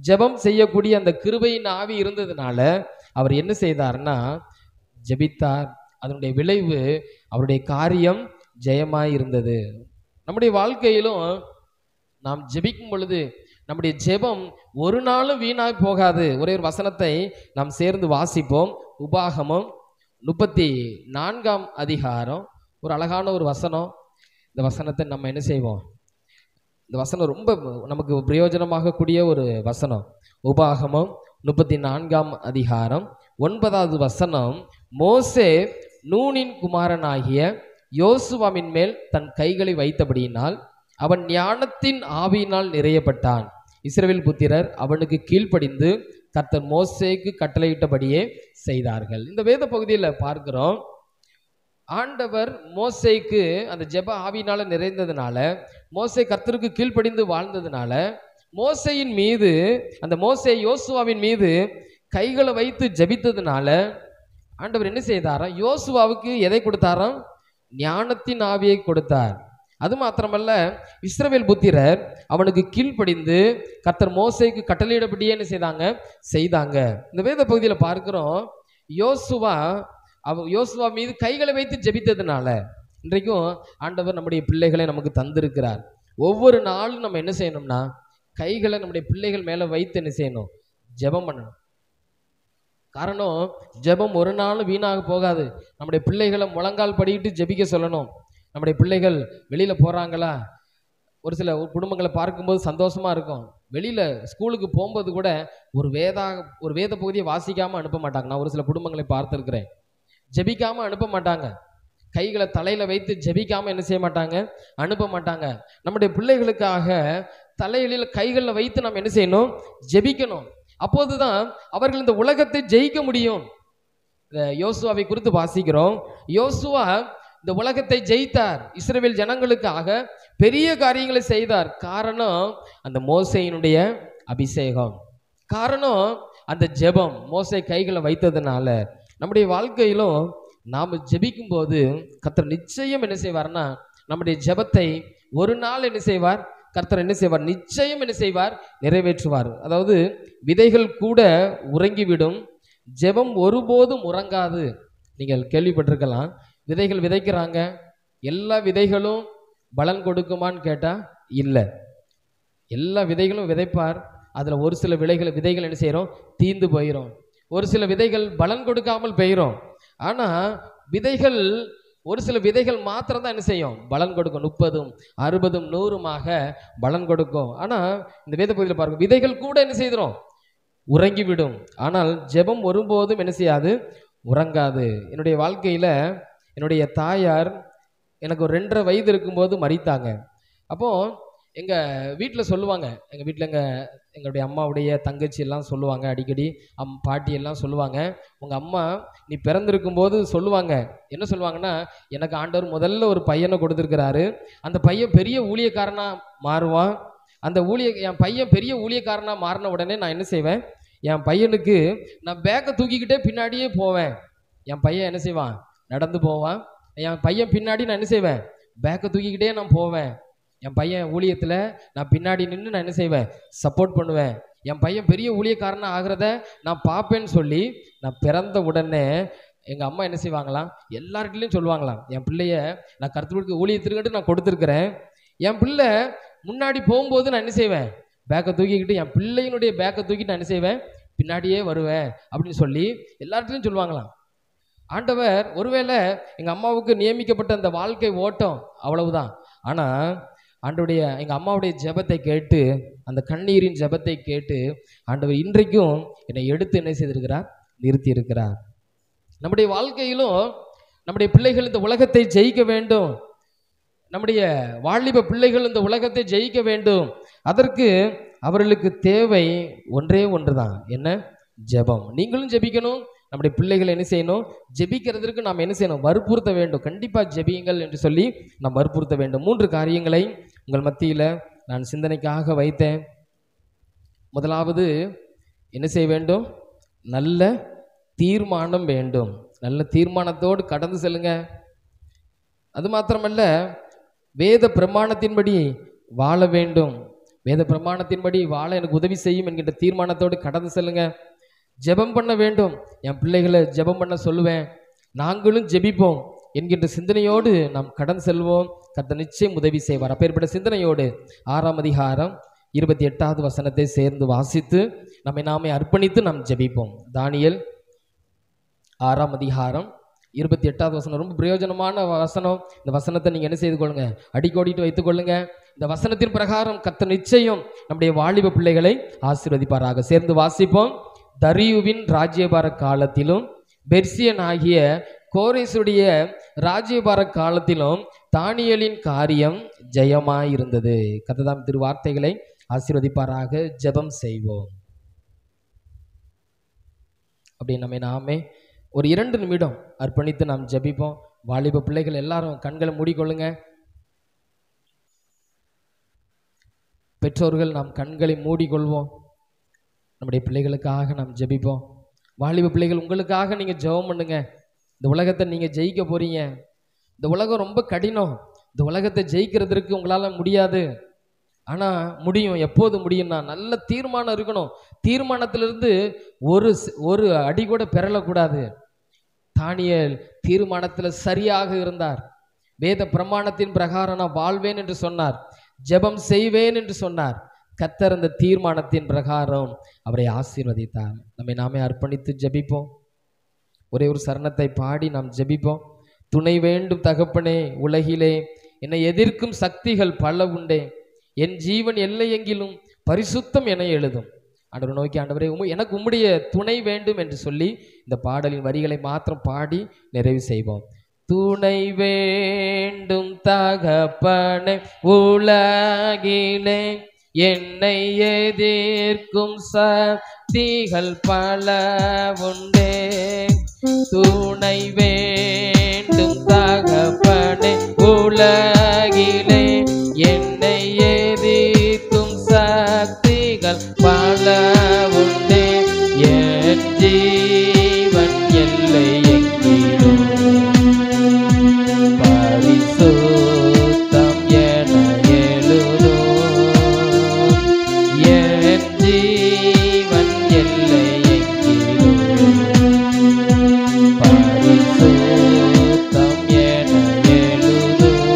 ஜெபம் செய்யக்கூடிய அந்த கிருபையின் ஆவி இருந்ததுனால அவர் என்ன செய்தார்னா ஜெபித்தார். அதனுடைய விளைவு அவருடைய காரியம் ஜெயமாய் இருந்தது. நம்முடைய வாழ்க்கையிலும் நாம் ஜெபிக்கும் பொழுது நம்முடைய ஜெபம் ஒரு நாளும் வீணாய் போகாது. ஒரே ஒரு வசனத்தை நாம் சேர்ந்து வாசிப்போம். உபாகமம் 34ஆம் அதிகாரம், ஒரு அழகான ஒரு வசனம். இந்த வசனத்தை நம்ம என்ன செய்வோம், இந்த வசனம் ரொம்ப நமக்கு பிரயோஜனமாக கூடிய ஒரு வசனம். உபாகமம் 34ஆம் அதிகாரம் 9வது வசனம். மோசே நூனின் குமாரனாகிய யோசுவாவின் மேல் தன் கைகளை வைத்தபடியினால் அவன் ஞானத்தின் ஆவியினால் நிறையப்பட்டான். இஸ்ரவேல் புத்திரர் அவனுக்கு கீழ்ப்படிந்து கர்த்தர் மோசேக்கு கட்டளையிட்டபடியே செய்தார்கள். இந்த வேத பகுதியில் பார்க்கிறோம், ஆண்டவர் மோசேக்கு அந்த ஜெப ஆவியினால நிறைந்ததுனால, மோசே கர்த்தருக்கு கீழ்ப்படிந்து வாழ்ந்ததுனால, மோசேயின் மீது அந்த மோசே யோசுவாவின் மீது கைகளை வைத்து ஜெபித்ததுனால ஆண்டவர் என்ன செய்தாராம், யோசுவாவுக்கு எதை கொடுத்தாராம், ஞானத்தின் ஆவியை கொடுத்தார். அது மாத்திரமல்ல, இஸ்ரவேல் புத்திரர் அவனுக்கு கீழ்ப்படிந்து கர்த்தர் மோசேக்கு கட்டளையிடபடியே என்ன செய்தாங்க. இந்த வேத பகுதியில் பார்க்கிறோம், யோசுவா மீது கைகளை வைத்து ஜெபித்ததுனால இன்றைக்கும் ஆண்டவர் நம்முடைய பிள்ளைகளை நமக்கு தந்திருக்கிறார். ஒவ்வொரு நாளும் நம்ம என்ன செய்யணும்னா கைகளை நம்முடைய பிள்ளைகள் மேலே வைத்து என்ன செய்யணும், ஜெபம் பண்ணணும். காரணம், ஜெபம் ஒரு நாளும் வீணாக போகாது. நம்முடைய பிள்ளைகளை முழங்கால் படிக்கிட்டு ஜெபிக்க சொல்லணும். நம்முடைய பிள்ளைகள் வெளியில் போகிறாங்களா, ஒரு சில குடும்பங்களை பார்க்கும்போது சந்தோஷமாக இருக்கும். வெளியில் ஸ்கூலுக்கு போகும்போது கூட ஒரு வேத பகுதியை வாசிக்காமல் அனுப்ப மாட்டாங்க. நான் ஒரு சில குடும்பங்களை பார்த்துருக்கிறேன். ஜெபிக்காமல் அனுப்ப மாட்டாங்க. கைகளை தலையில் வைத்து ஜெபிக்காமல் என்ன செய்ய மாட்டாங்க, அனுப்ப மாட்டாங்க. நம்முடைய பிள்ளைகளுக்காக தலையில கைகளில் வைத்து நாம் என்ன செய்யணும், ஜெபிக்கணும். அப்போதுதான் அவர்கள் இந்த உலகத்தை ஜெயிக்க முடியும். யோசுவாவை குறித்து வாசிக்கிறோம். யோசுவா இந்த உலகத்தை ஜெயித்தார். இஸ்ரவேல் ஜனங்களுக்காக பெரிய காரியங்களை செய்தார். காரணம் அந்த மோசேயினுடைய அபிஷேகம், காரணம் அந்த ஜெபம். மோசே கைகளை வைத்ததுனால நம்முடைய வாழ்க்கையிலும் நாம் ஜெபிக்கும் போது கர்த்தர் நிச்சயம் என்ன செய்வார்னா நம்முடைய ஜெபத்தை ஒரு நாள் என்ன செய்வார், கர்த்தர் என்ன செய்வார், நிச்சயம் என்ன செய்வார், நிறைவேற்றுவார். அதாவது விதைகள் கூட உறங்கிவிடும், ஜெபம் ஒருபோதும் உறங்காது. நீங்கள் கேள்விப்பட்டிருக்கலாம், விதைகள் விதைக்கிறாங்க, எல்லா விதைகளும் பலன் கொடுக்குமான்னு கேட்டால் இல்லை. எல்லா விதைகளும் விதைப்பார். அதில் ஒரு சில விதைகள் என்ன செய்கிறோம், தீந்து போயிடும். ஒரு சில விதைகள் பலன் கொடுக்காமல் போயிடும். ஆனால் விதைகள், ஒரு சில விதைகள் மாத்திரம் தான் என்ன செய்யும், பலன் கொடுக்கும். 30, 60, 100மாக பலன் கொடுக்கும். ஆனால் இந்த வேத பகுதியில் பாருங்க, விதைகள் கூட என்ன செய்கிறோம், உறங்கிவிடும். ஆனால் ஜெபம் ஒருபோதும் என்ன செய்யாது, உறங்காது. என்னுடைய வாழ்க்கையில் என்னுடைய தாயார் எனக்கு ஒரு 2.5 வயது இருக்கும்போது மரித்தாங்க. அப்போது எங்கள் வீட்டில் சொல்லுவாங்க, எங்கள் வீட்டில் எங்களுடைய அம்மாவுடைய தங்கச்சி எல்லாம் சொல்லுவாங்க, அடிக்கடி பாட்டி எல்லாம் சொல்லுவாங்க, உங்கள் அம்மா நீ பிறந்திருக்கும்போது சொல்லுவாங்க, என்ன சொல்லுவாங்கன்னா, எனக்கு ஆண்டவர் முதல்ல ஒரு பையனை கொடுத்துருக்கிறாரு, அந்த பையன் பெரிய ஊழியக்காரனாக மாறுவான். என் பையன் பெரிய ஊழியக்காரனாக மாறின உடனே நான் என்ன செய்வேன், என் பையனுக்கு நான் பேக்கை தூக்கிக்கிட்டே பின்னாடியே போவேன். என் பையன் என்ன செய்வான், நடந்து போவான். என் பையன் பின்னாடி நான் என்ன செய்வேன், பேக்கை தூக்கிக்கிட்டே நான் போவேன். என் பையன் ஊழியத்தில் நான் பின்னாடி நின்று நான் என்ன செய்வேன், சப்போர்ட் பண்ணுவேன். என் பையன் பெரிய ஊழியக்காரனாக ஆகிறத நான் பார்ப்பேன்னு சொல்லி நான் பிறந்த உடனே எங்கள் அம்மா என்ன செய்வாங்களாம், எல்லார்கிட்டையும் சொல்லுவாங்களாம், என் பிள்ளைய நான் கர்த்தருக்கு ஊழியத்திற்கிட்டு நான் கொடுத்துருக்குறேன். என் பிள்ளை முன்னாடி போகும்போது நான் என்ன செய்வேன், பேக்கை தூக்கிக்கிட்டு, என் பிள்ளையினுடைய பேக்கை தூக்கிட்டு நான் என்ன செய்வேன், பின்னாடியே வருவேன் அப்படின்னு சொல்லி எல்லார்கிட்டையும் சொல்லுவாங்களாம். ஆண்டவர் ஒருவேளை எங்கள் அம்மாவுக்கு நியமிக்கப்பட்ட அந்த வாழ்க்கை ஓட்டம் அவ்வளவுதான். ஆனால் ஆண்டவருடைய எங்கள் அம்மாவுடைய ஜெபத்தை கேட்டு, அந்த கண்ணீரின் ஜெபத்தை கேட்டு ஆண்டவர் இன்றைக்கும் என்னை எடுத்து என்ன செய்திருக்கிறார், நிறுத்தி இருக்கிறார். நம்முடைய வாழ்க்கையிலும் நம்முடைய பிள்ளைகள் இந்த உலகத்தை ஜெயிக்க வேண்டும். நம்முடைய வாலிப பிள்ளைகள் இந்த உலகத்தை ஜெயிக்க வேண்டும். அதற்கு அவர்களுக்கு தேவை ஒன்றே ஒன்று தான், என்ன, ஜெபம். நீங்களும் ஜெபிக்கணும், நம்முடைய பிள்ளைகளை என்ன செய்யணும்? ஜெபிக்கிறதற்கு நாம் என்ன செய்யணும்? வற்புறுத்த வேண்டும். கண்டிப்பாக ஜெபியுங்கள் என்று சொல்லி நாம் வற்புறுத்த வேண்டும். 3 காரியங்களை உங்கள் மத்தியில் நான் சிந்தனைக்காக வைத்தேன். முதலாவது என்ன செய்ய வேண்டும்? நல்ல தீர்மானம் வேண்டும். நல்ல தீர்மானத்தோடு கடந்து செல்லுங்க. அது மாத்திரமல்ல, வேத பிரமாணத்தின்படி வாழ வேண்டும். வேத பிரமாணத்தின்படி வாழ எனக்கு உதவி செய்யும் என்கின்ற தீர்மானத்தோடு கடந்து செல்லுங்க. ஜெபம் பண்ண வேண்டும். என் பிள்ளைகளை ஜெபம் பண்ண சொல்லுவேன், நாங்களும் ஜெபிப்போம் என்கின்ற சிந்தனையோடு நாம் கடந்து செல்வோம். கர்த்தர் நிச்சயம் உதவி செய்வார். அப்பேற்பட்ட சிந்தனையோடு 6ஆம் அதிகாரம் 28வது வசனத்தை சேர்ந்து வாசித்து நாமே அர்ப்பணித்து நாம் ஜெபிப்போம். தானியேல் 6ஆம் அதிகாரம் 28வது வசனம் ரொம்ப பிரயோஜனமான வசனம். இந்த வசனத்தை நீங்கள் என்ன செய்து கொள்ளுங்க? அடிக்கோடிட்டு வைத்துக் கொள்ளுங்க. இந்த வசனத்தின் பிரகாரம் கர்த்தர் நிச்சயம் நம்முடைய வாலிப பிள்ளைகளை ஆசீர்வதிப்பாராக. சேர்ந்து வாசிப்போம். தரியுவின் ராஜ்யபார காலத்திலும் பெர்சியன் ஆகிய கோரேசுடைய ராஜ்யபார காலத்திலும் தானியேலின் காரியம் ஜெயமாயிருந்தது. கர்த்தர் திருவார்த்தைகளை ஆசீர்வதிப்பாராக. ஜெபம் செய்வோம். அப்படி நாமே ஒரு 2 நிமிடம் அர்ப்பணித்து நாம் ஜெபிப்போம். வாலிப பிள்ளைகள் எல்லாரும் கண்களை மூடிக்கொள்ளுங்க. பெற்றோர்கள் நாம் கண்களை மூடிக்கொள்வோம். நம்முடைய பிள்ளைகளுக்காக நாம் ஜெபிப்போம். வாலிப பிள்ளைகள், உங்களுக்காக நீங்கள் ஜெபம் பண்ணுங்க. இந்த உலகத்தை நீங்கள் ஜெயிக்க போறீங்க. இந்த உலகம் ரொம்ப கடினம். இந்த உலகத்தை ஜெயிக்கிறதுக்கு உங்களால் முடியாது. ஆனால் முடியும். எப்போது முடியும்னா நல்ல தீர்மானம் இருக்கணும். தீர்மானத்திலிருந்து ஒரு அடி கூட பெறலக்கூடாது. தானியேல் தீர்மானத்தில் சரியாக இருந்தார். வேத பிரமாணத்தின் பிரகாரம் நான் வாழ்வேன் என்று சொன்னார். ஜெபம் செய்வேன் என்று சொன்னார். கர்த்தர் அந்த தீர்மானத்தின் பிரகாரம் அவரை ஆசீர்வதித்தார். நாமே அர்ப்பணித்து ஜெபிப்போம். ஒரே ஒரு சரணத்தை பாடி நாம் ஜெபிப்போம். துணை வேண்டும் தகப்பனே, உலகிலே என்னை எதிர்க்கும் சக்திகள் பல உண்டே, என் ஜீவன் எல்லை எங்கிலும் பரிசுத்தம் என எழுதும். ஆண்டவரை நோக்கி, ஆண்டவரே எனக்கு உம்முடைய துணை வேண்டும் என்று சொல்லி இந்த பாடலின் வரிகளை மாத்திரம் பாடி நிறைவு செய்வோம். துணை வேண்டும் தகப்பனே, உலகிலே என்னை எதிர்க்கும் சக்திகள் பல உண்டே, துணை வேண்டும் தகப்பனே, உலகிலே என்னை எதிர்க்கும் சக்திகள் பல உண்டே, என் ஜீவன் எல்லை எங்கிலும் பரிசுத்தம் என எழுதும், என் ஜீவன் எல்லை எங்கிலும் பரிசுத்தம் என எழுதும்,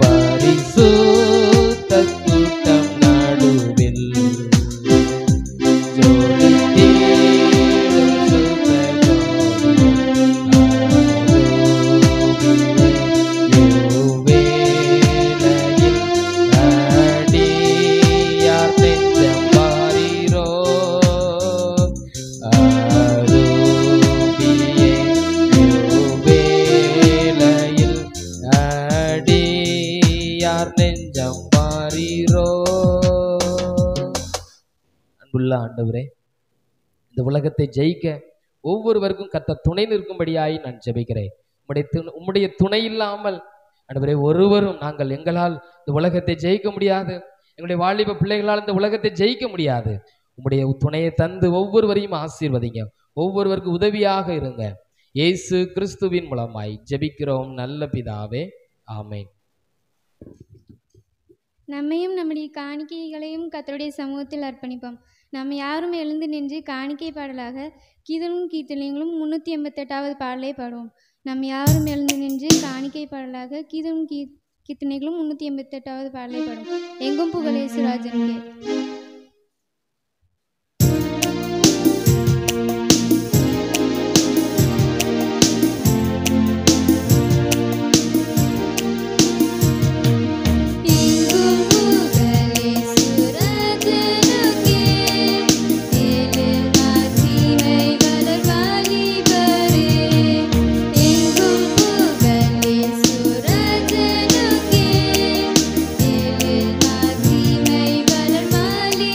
பரிசுத்த கூட்டம் நடுவில் ஜோடி தீரும் யுவேலையில் அடியார் நெஞ்சம் பாரீரோ, ஆரூபியே யுவேலையில் அடியார் நெஞ்சம் பாரீரோ. அன்புள்ள ஆண்டவரே, இந்த உலகத்தை ஜெயிக்க ஒவ்வொருவருக்கும் கர்த்தர் துணை நிற்கும்படியாய் நான் ஜெபிக்கிறேன். உம்முடைய துணை இல்லாமல் ஆண்டவரே ஒருவரும் எங்களால் இந்த உலகத்தை ஜெயிக்க முடியாது. எங்களுடைய வாலிப பிள்ளைகளால் இந்த உலகத்தை ஜெயிக்க முடியாது. உம்முடைய துணையை தந்து ஒவ்வொருவரையும் ஆசீர்வதிங்க. ஒவ்வொருவருக்கும் உதவியாக இருங்க. இயேசு கிறிஸ்துவின் மூலமாய் ஜெபிக்கிறோம் நல்ல பிதாவே, ஆமென். நம்மையும் நம்முடைய காணிக்கைகளையும் கர்த்தருடைய சமூகத்தில் அர்ப்பணிப்போம். நாம் யாரும் எழுந்து நின்று காணிக்கை பாடலாக கீதனும் கீர்த்தனைகளும் 388வது பாடலை பாடுவோம். நாம் யாரும் எழுந்து நின்று காணிக்கை பாடலாக கீதனும் கீர்த்தனைகளும் 388வது பாடலை பாடுவோம். எங்கும் புகழ் இயேசுராஜனுக்கே. மலர் மாலி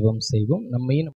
ஜெபம் செய்வோம். நம்மையும்